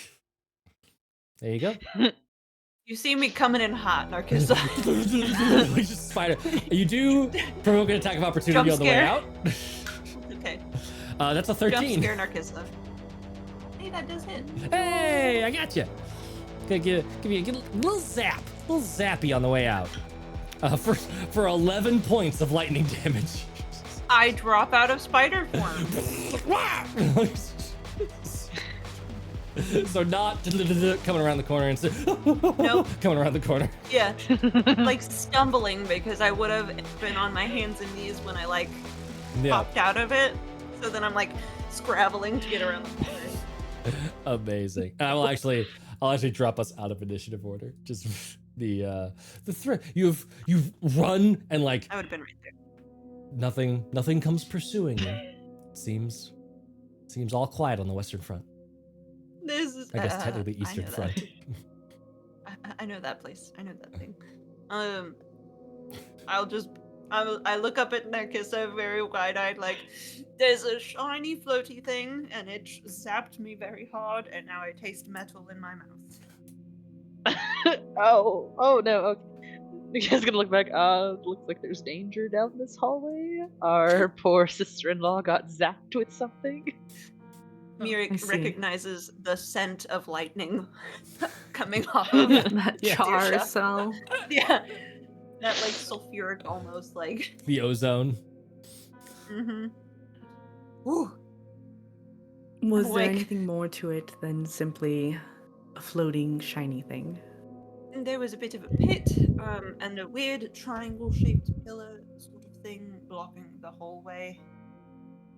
There you go. You see me coming in hot, Narcissa. Like just spider. You do provoke an attack of opportunity Jump on the way scare. out. Okay. That's a Jump 13. scare, Narcissa. Hey, that does hit. Hey, I got you. Gonna give you a little zappy on the way out. For 11 points of lightning damage. I drop out of spider form. So not coming around the corner and Nope. coming around the corner. Yeah. Like stumbling because I would have been on my hands and knees when I like Yeah, popped out of it. So then I'm like scrabbling to get around the corner. amazing. And I'll actually drop us out of initiative order. Just the threat. You've run and like I would have been right there. nothing comes pursuing you. Seems all quiet on the Western Front. This is I guess technically I Eastern know that. Front. I know that place. I know that thing. I look up at Narcissa very wide-eyed, like, there's a shiny floaty thing, and it zapped me very hard, and now I taste metal in my mouth. Oh no. Okay. You guys gonna look back. Looks like there's danger down this hallway. Our poor sister-in-law got zapped with something. Miri I see. recognizes the scent of lightning coming off of That Yeah. char Dusha. cell. Yeah. That like sulfuric almost like. The ozone. Mm-hmm. Ooh. Was there Like- anything more to it than simply a floating shiny thing? And there was a bit of a pit, and a weird triangle-shaped pillar sort of thing blocking the hallway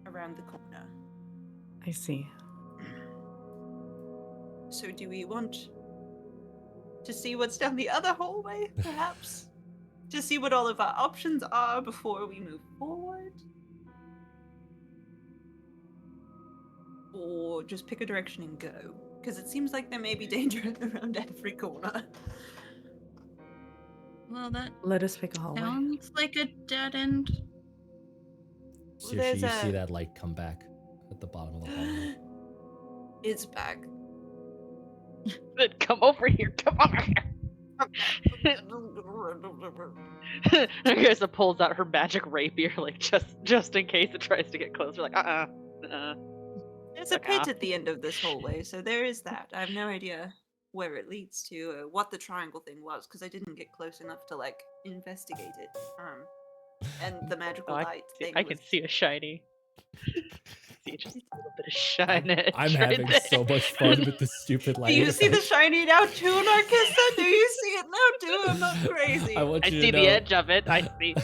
around the corner. I see. So do we want to see what's down the other hallway, perhaps? To see what all of our options are before we move forward? Or just pick a direction and go? Because it seems like there may be danger around every corner. Well, that Let us pick a hallway. sounds like a dead end. So There's you see a- that light come back. at the bottom of the hallway. It's back. Then come over here. Come over here. Narcissa pulls out her magic rapier, like just in case it tries to get closer. Like There's a pit at the end of this hallway, so there is that. I have no idea where it leads to, what the triangle thing was, because I didn't get close enough to like investigate it. And the magical light thing. I can see a shiny. See just a little bit of shine. I'm right having there. so much fun with this stupid Do lighting. you see the effect. shiny now too, Narcissa? Do you see it now too? I'm not crazy. I want I you see to know, the edge of it. I see.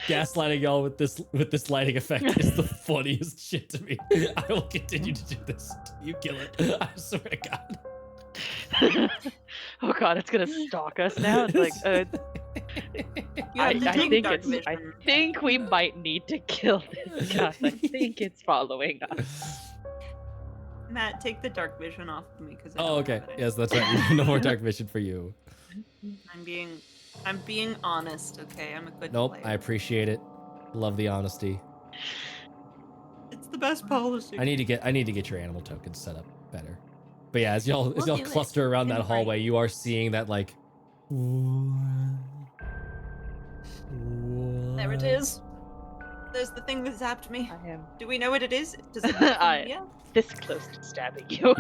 gaslighting y'all with this lighting effect is the funniest shit to me. I will continue to do this until you kill it. I swear to God. Oh god, it's gonna stalk us now. It's like, You have to take dark vision. I think we might need to kill this guy. I think it's following us. Matt, take the dark vision off of me because. Oh, okay. Yes, that's right. No more dark vision for you. I'm being honest. Okay, I'm a good Nope. player. I appreciate it. Love the honesty. It's the best policy. I need to get your animal tokens set up better. But yeah, as y'all We'll do it. cluster around that Don't worry. hallway, you are seeing that like. There it is. There's the thing that zapped me. I am Do we know what it is? Does it? Yeah. this close to stabbing you.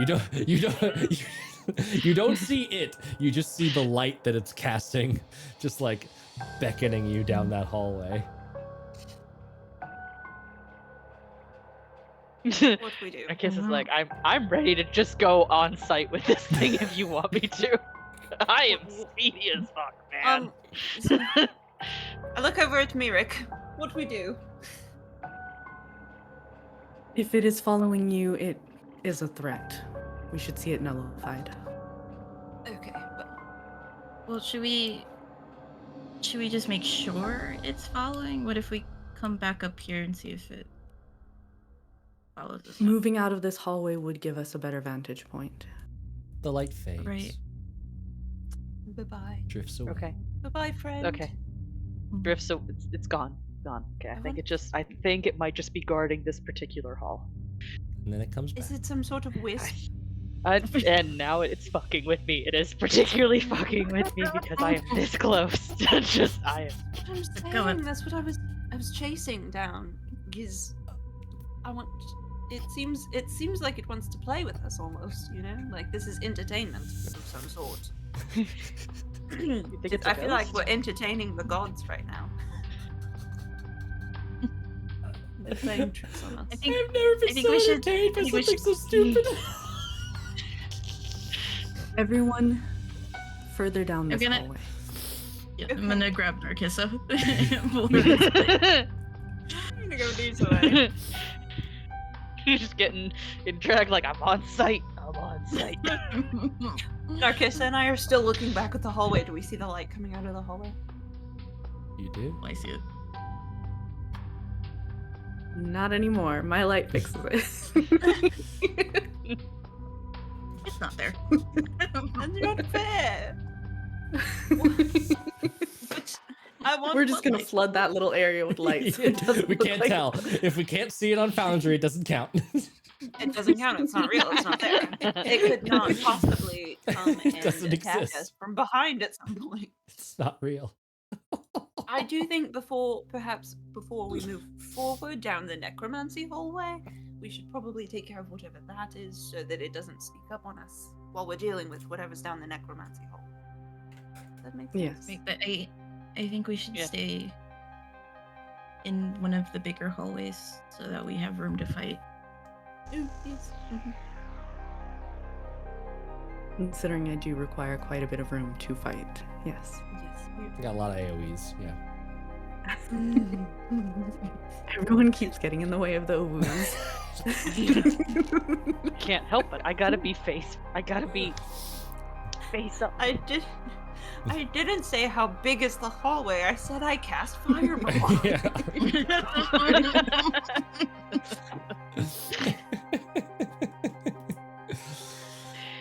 You don't see it. You just see the light that it's casting, just like beckoning you down that hallway. What do we do? I guess it's like I'm ready to just go on site with this thing if you want me to. I am speedy as fuck, man. So I look over at Mirik. What do we do? If it is following you, it is a threat. We should see it nullified. Okay, but Well, should we just make sure it's following? What if we come back up here and see if it follows us? Moving out of this hallway would give us a better vantage point. The light fades. Right. bye-bye. Drifts away. Okay. Bye-bye, friend. Okay. Drift, so it's gone. Gone. Okay. I think it might just be guarding this particular hall. And then it comes back. Is it some sort of wisp? And now it's fucking with me. It is particularly fucking with me because I am this close. I am. I'm Go on. saying that's what I was chasing down. Because I want. It seems like it wants to play with us almost. You know, like this is entertainment of some sort. You think it's a I feel like ghost? we're entertaining the gods right now. They're playing tricks on us. I think I've never been I think so we should- entertained by I think we something so should- stupid. Everyone further down I'm this gonna- hallway. yeah, I'm gonna grab Narcissa. I'm gonna go this way. You're just getting dragged like I'm on site. I'm on site. Narcissa and I are still looking back at the hallway. Do we see the light coming out of the hallway? You do? I see it. Not anymore. My light fixes it. It's not there. That's not fair. But I want. We're just what gonna light? flood that little area with lights. Yeah, It doesn't we look can't like- tell. If we can't see it on Foundry, it doesn't count. It doesn't count. It's not real. It's not there. It could not possibly come and doesn't attack exist. us from behind at some point. It's not real. I do think before we move forward down the necromancy hallway, we should probably take care of whatever that is so that it doesn't sneak up on us while we're dealing with whatever's down the necromancy hall. Does that make sense? Yes. Right, but I think we should Yeah. stay in one of the bigger hallways so that we have room to fight. Ooh, yes. Mhm. Considering I do require quite a bit of room to fight. Yes. Yes. We got a lot of AoEs, yeah. Everyone keeps getting in the way of the wounds. Can't help it. I gotta be face up. I didn't say how big is the hallway. I said I cast fireball. Yeah.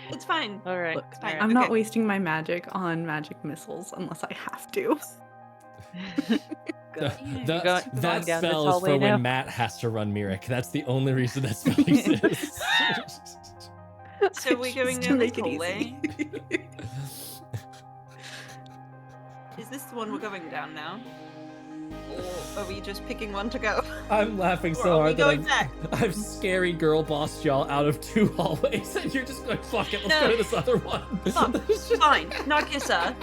It's fine. All right. Look, all right. I'm not Okay. wasting my magic on magic missiles unless I have to. God. The- going that down this spell is hallway for now? when Matt has to run Mirek. That's the only reason that spell exists. So we're going Just to down make this it hallway. easy. Is this the one we're going down now? Or are we just picking one to go? I'm laughing Or so are we hard that going back? I've scary girl bossed y'all out of 2 hallways, and you're just going, fuck it, let's go No. to this other one. Fine, Narkissa.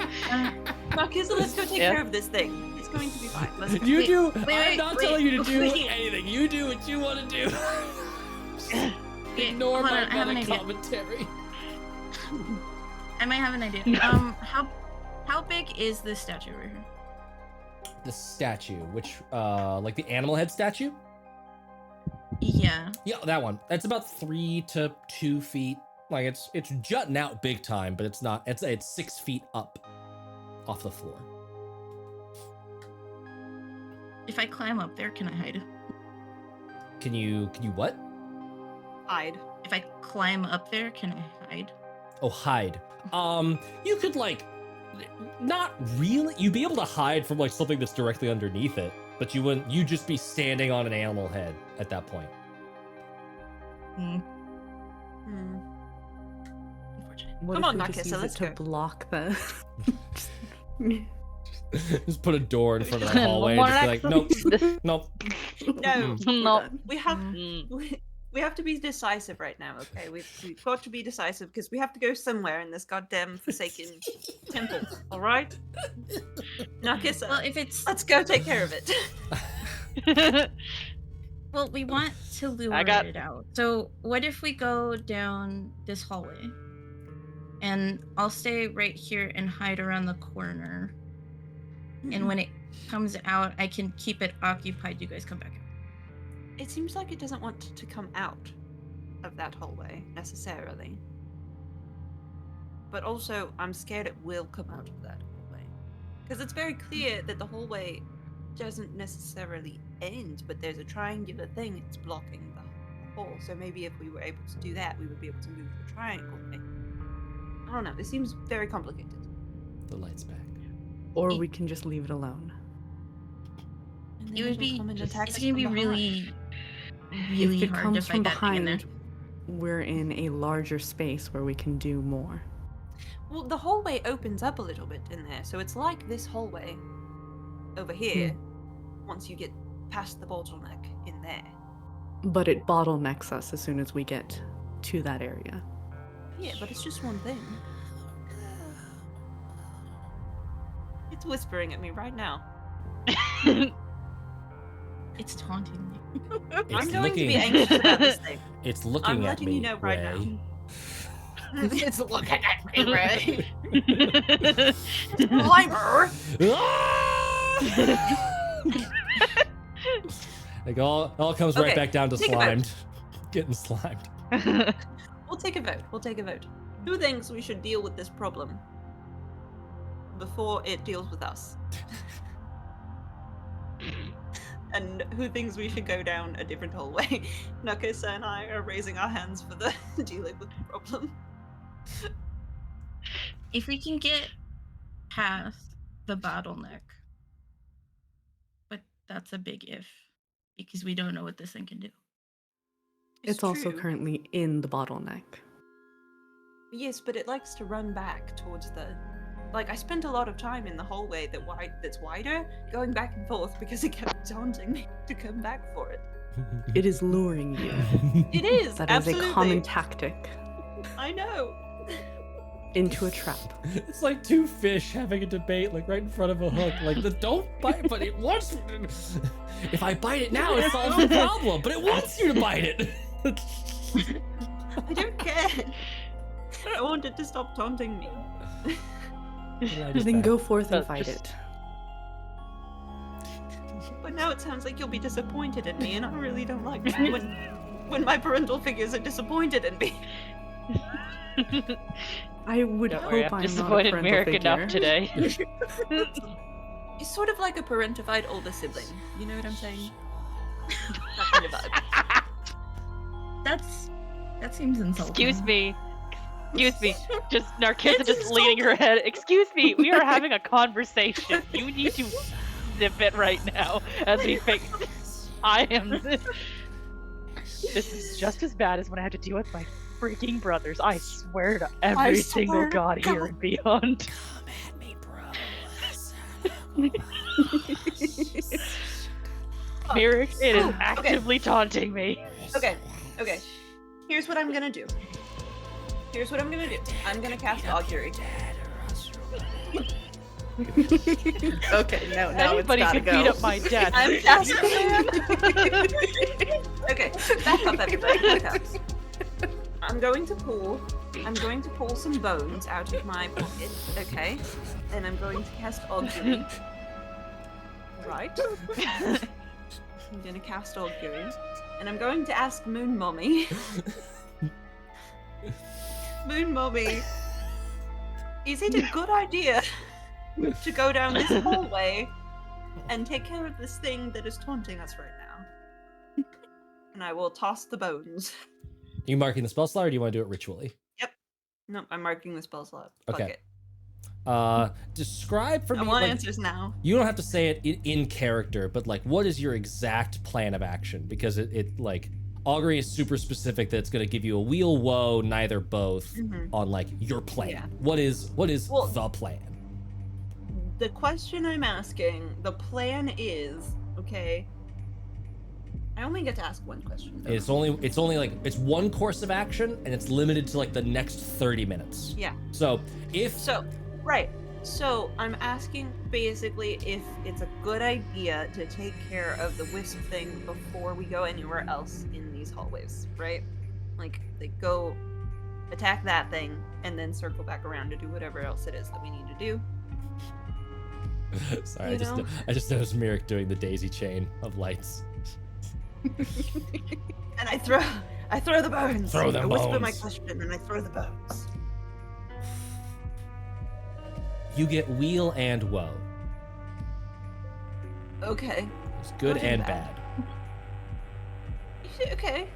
Narkissa, let's go take Yeah. care of this thing. It's going to be fine. Let's go. You Wait, do. wait, I'm not wait, telling you to do wait. anything. You do what you want to do. Okay, Ignore hold my on, I have an meta idea. commentary. I might have an idea. How big is this statue right here? The statue, which, like the animal head statue? Yeah. Yeah, that one. That's about 3 to 2 feet. Like it's jutting out big time, but it's not. It's 6 feet up off the floor. If I climb up there, can I hide? Can you what? Hide. If I climb up there, can I hide? Oh, hide. You could like, not really. You'd be able to hide from like something that's directly underneath it, but you wouldn't. You'd just be standing on an animal head at that point. Hmm. Hmm. Unfortunate. What Come if on, we Narkissa, just use it let's to go. block the... Just put a door in front of the hallway and just be like, nope, nope. No, No. we have Mm. we have to be decisive right now, okay? We've got to be decisive because we have to go somewhere in this goddamn forsaken temple. All right, Narkissa, Well, if it's let's go take care of it. well, we want to lure it out. So what if we go down this hallway, and I'll stay right here and hide around the corner, and when it comes out, I can keep it occupied. You guys come back out. It seems like it doesn't want to come out of that hallway necessarily. But also, I'm scared it will come out of that hallway. Because it's very clear that the hallway doesn't necessarily end, but there's a triangular thing it's blocking the hole. So maybe if we were able to do that, we would be able to move the triangle thing. I don't know, this seems very complicated. The light's back. Or we can just leave it alone. And then It would it'll be. come and attack It's us gonna from be behind. really If it hard comes to from fight that thing in there. behind, we're in a larger space where we can do more. Well, the hallway opens up a little bit in there, so it's like this hallway over here. Once you get past the bottleneck in there. But it bottlenecks us as soon as we get to that area. Yeah, but it's just one thing. It's whispering at me right now. It's taunting me. I'm going to be anxious about this thing. It's looking I'm at letting me, you know right now. Ray. It's looking at me, Ray. Slimer! Like all comes right Okay, back down to take a vote. slimed. Getting slimed. We'll take a vote. We'll take a vote. Who thinks we should deal with this problem before it deals with us? And who thinks we should go down a different hallway? Narkissa and I are raising our hands for the dealing with the problem. If we can get past the bottleneck, but that's a big if, because we don't know what this thing can do. It's also true. currently in the bottleneck. Yes, but it likes to run back towards the. Like, I spent a lot of time in the hallway that's wider, going back and forth because it kept taunting me to come back for it. It is luring you. It is, That absolutely. is a common tactic I know. into a trap. It's like 2 fish having a debate, like right in front of a hook. Like, don't bite, but it wants. If I bite it now, it solves the problem. But it wants you to bite it. I don't care. I want it to stop taunting me. Then go forth and But fight just- it. But now it sounds like you'll be disappointed in me, and I really don't like that when my parental figures are disappointed in me. I would Don't hope worry, I'm I've not a disappointed parental Merrick figure. enough today. It's sort of like a parentified older sibling. You know what I'm saying? That kind of vibe. That seems insulting. Excuse me. Excuse me. Just Narkissa It's just leaning her head. Excuse me. We are having a conversation. You need to snippet right now as we think I am. This is just as bad as when I had to deal with my freaking brothers. I swear to every single god here and beyond. Come at me, bro. Merrick, it is actively taunting me. Okay. Here's what I'm gonna do. I'm gonna cast Augury. Okay, now Anybody it's can gotta beat go. up my dad. I'm casting. Okay, back up, everybody. Back up. I'm going to pull some bones out of my pocket. Okay, and I'm going to cast Augury. Right. I'm gonna cast Augury, and I'm going to ask Moon Mommy. Moon Mommy, is it a good idea to go down this hallway and take care of this thing that is taunting us right now? And I will toss the bones. Are you marking the spell slot, or do you want to do it ritually? Yep. No, I'm marking the spell slot. Fuck Okay. it. Describe for me. I want like, answers now. You don't have to say it in character, but like, what is your exact plan of action? Because it like, Augury is super specific that it's going to give you a wheel, woe, neither, both on like your plan. Yeah. What is Well, the plan? The question I'm asking, the plan is, okay. I only get to ask one question. Though. It's only like it's one course of action, and it's limited to like the next 30 minutes. Yeah. So right. So I'm asking basically if it's a good idea to take care of the wisp thing before we go anywhere else in these hallways, right? Like go attack that thing and then circle back around to do whatever else it is that we need to do. Sorry, I just noticed Merrick doing the daisy chain of lights. And I throw the bones. Throw them I whisper bones. my question and I throw the bones. You get wheel and woe. Okay. It's good Good and and bad. Okay.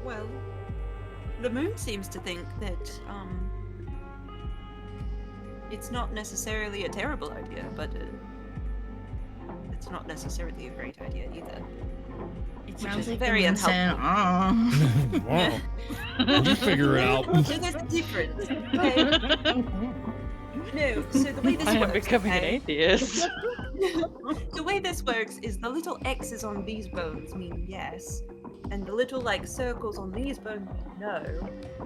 Well, the moon seems to think that it's not necessarily a terrible idea, but it's not necessarily a great idea either. It sounds like very the moon saying, unhelpful. Wow. You figure it out. So there's a difference. Okay? No, so the way this I works. am becoming an atheist. The way this works is the little X's on these bones mean yes, and the little like circles on these bones mean no.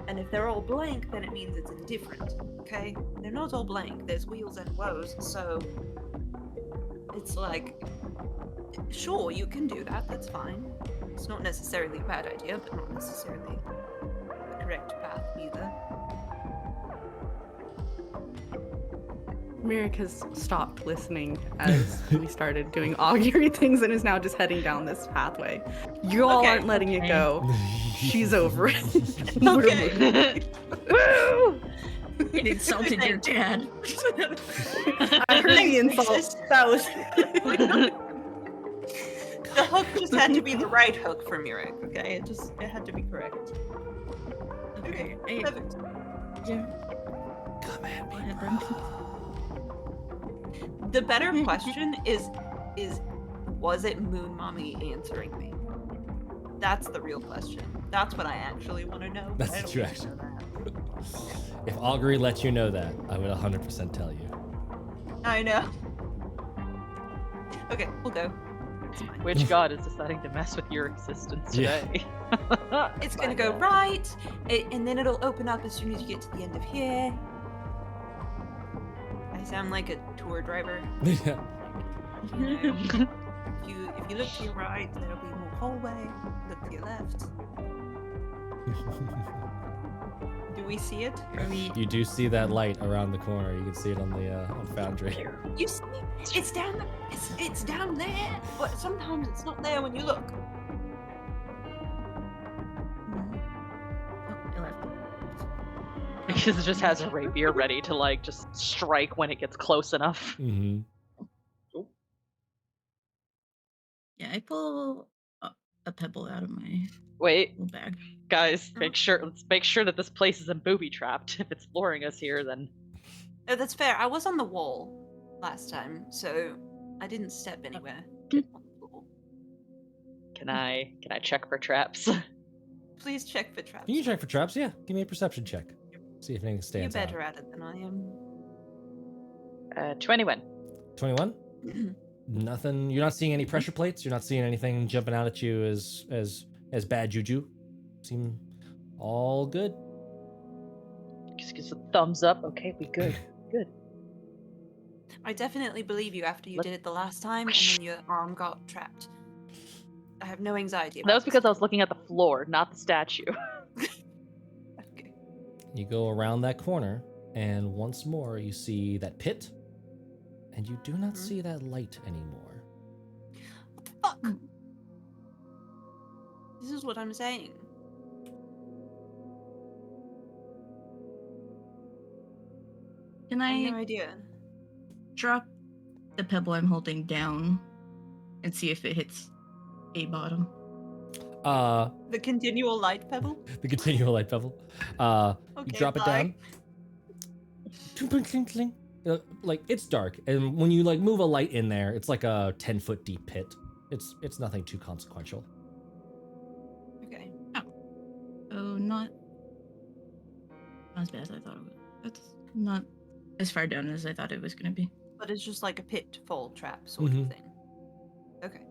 And if they're all blank, then it means it's indifferent. Okay? They're not all blank. There's wheels and woes, so it's like, sure, you can do that. That's fine. It's not necessarily a bad idea, but not necessarily the correct path either. Merrick has stopped listening as we started doing augury things and is now just heading down this pathway. You all aren't letting it go. She's over it. Okay. "Oh, it insulted your dad." I heard the insult. That was. The hook just had to be the right hook for Mirek, okay? It had to be correct. Okay, perfect. Yeah. Come at Go me, ahead, bro. Bren. The better question is was it Moon Mommy answering me? That's the real question. That's what I actually want to know. That's I what don't you wanna actually- know that. If Augury lets you know that, I would 100% tell you. I know. Okay, we'll go. It's fine. Which god is deciding to mess with your existence Yeah. today? It's gonna go right, and then it'll open up as soon as you get to the end of here. I sound like a tour driver. Yeah. You know, if you look to your right, there'll be more hallway. Look to your left. Do we see it? Are we? You do see that light around the corner. You can see it on the on Foundry. You see? It's down. It's down there. But sometimes it's not there when you look. Oh, I left. Because it just has a rapier ready to like just strike when it gets close enough. Mm-hmm. Yeah, I pull a pebble out of my Wait, little bag. guys, let's make sure that this place isn't booby trapped. If it's luring us here, then Oh, that's fair. I was on the wall. last time, so I didn't step anywhere. Can I check for traps? Please check for traps. Can you check for traps? Yeah. Give me a perception check. See if anything You're stands better out. at it than I am. 21. 21? Nothing. You're not seeing any pressure plates. You're not seeing anything jumping out at you as bad juju. Seem all good. Just gives a thumbs up. Okay, we good. Good. I definitely believe you after you did it the last time, and then your arm got trapped. I have no anxiety about That was because this. I was looking at the floor, not the statue. Okay. You go around that corner, and once more you see that pit, and you do not see that light anymore. Fuck! This is what I'm saying. Can I have I no idea. drop the pebble I'm holding down and see if it hits a bottom? The continual light pebble? The continual light pebble. You Okay, drop it down. Cling, cling, cling. Like, it's dark, and when you like move a light in there, it's like a 10-foot deep pit. It's nothing too consequential. Okay. Oh, not as bad as I thought it was. That's not as far down as I thought it was going to be. But it's just like a pitfall trap sort of thing. Okay.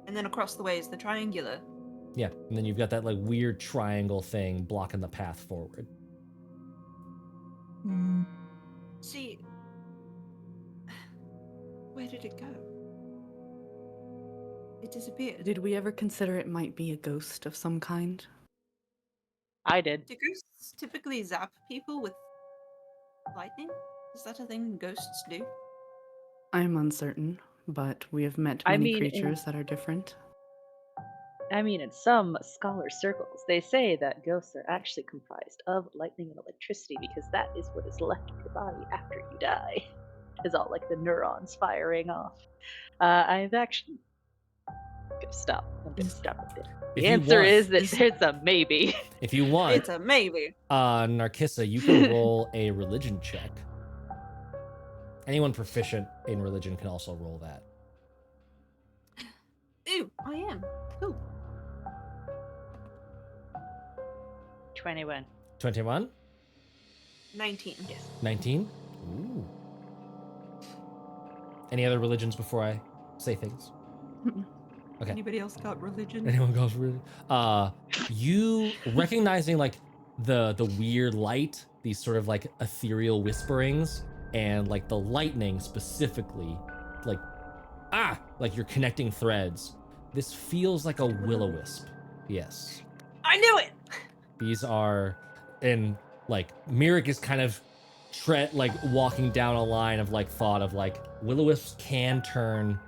And then across the way is the triangular. Yeah, and then you've got that like weird triangle thing blocking the path forward. See, where did it go? It disappeared. Did we ever consider it might be a ghost of some kind? I did. Do ghosts typically zap people with lightning? Is that a thing ghosts do? I'm uncertain, but we have met I many mean, creatures that are different. In some scholar circles, they say that ghosts are actually comprised of lightning and electricity because that is what is left of your body after you die. Is all like the neurons firing off. I've actually... I'm gonna stop right there. The answer is that it's a maybe. If you want, It's a maybe. Narcissa, you can roll a religion check. Anyone proficient in religion can also roll that. Ooh, I am. Cool. 21. 21? 19. Yes. 19? Ooh. Any other religions before I say things? Okay. Anybody else got religion? Anyone goes religion? You recognizing like the weird light, these sort of like ethereal whisperings, and like the lightning specifically, like like you're connecting threads. This feels like a will-o-wisp. Yes. I knew it! These are, and like Mirik is kind of walking down a line of like thought of like will-o-wisps can turn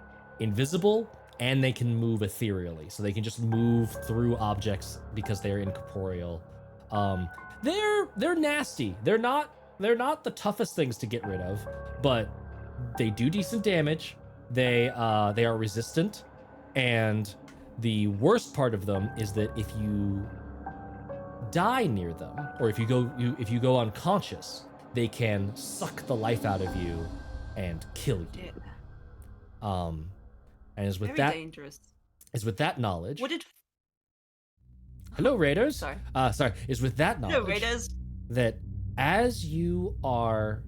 invisible and they can move ethereally, so they can just move through objects because they're incorporeal. They're nasty. They're not the toughest things to get rid of, but they do decent damage. They are resistant, and the worst part of them is that if you die near them, or if you go unconscious, they can suck the life out of you and kill you. And is with Very that dangerous. is with that knowledge. Would it? Hello, Raiders. Sorry. Is with that knowledge. No, Raiders. That as you are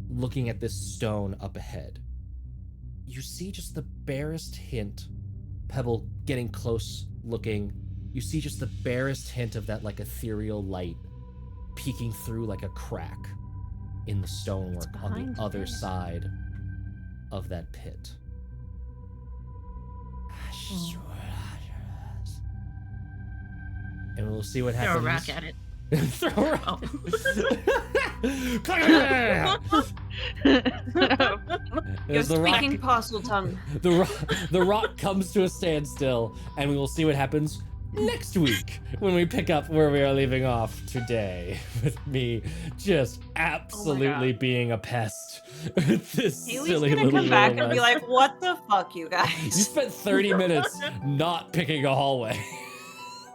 looking at this stone up ahead, you see just the barest hint, Pebble getting close looking, you see just the barest hint of that like ethereal light peeking through like a crack in the stonework on the other side of that pit. And we'll see what happens. Throw a rock at it. Throw a rock. You're As the rock, speaking parcel tongue. the rock comes to a standstill, and we will see what happens next week when we pick up where we are leaving off today, with me just absolutely being a pest with this Haley's silly gonna little come back and be robot. like, "What the fuck, you You guys?" spent 30 minutes not picking a hallway.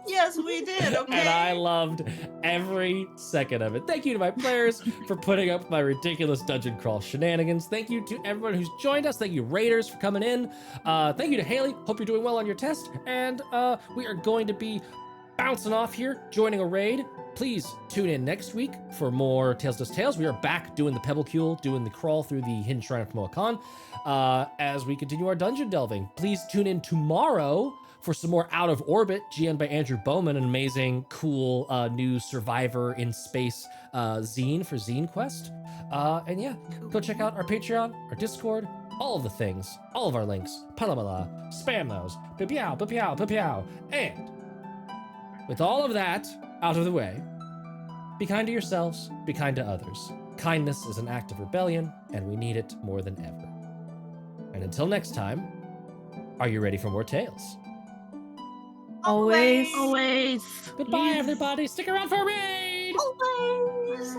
Yes, we did. Okay. And I loved every second of it. Thank you to my players for putting up with my ridiculous dungeon crawl shenanigans. Thank you to everyone who's joined us. Thank you, Raiders, for coming in. Thank you to Haley. Hope you're doing well on your test. And we are going to be bouncing off here, joining a raid. Please tune in next week for more Tales Does Tales. We are back doing the Pebblecule, doing the crawl through the Hidden Shrine of Moakan as we continue our dungeon delving. Please tune in tomorrow for some more Out of Orbit, GN by Andrew Bowman, an amazing, cool new Survivor in Space zine for Zine Quest. And yeah, go check out our Patreon, our Discord, all of the things, all of our links. Palamala, spam those. Pipiao, pipiao, pipiao. And with all of that out of the way, be kind to yourselves, be kind to others. Kindness is an act of rebellion, and we need it more than ever. And until next time, are you ready for more tales? Always. Always. Goodbye, everybody. Stick around for a raid. Always.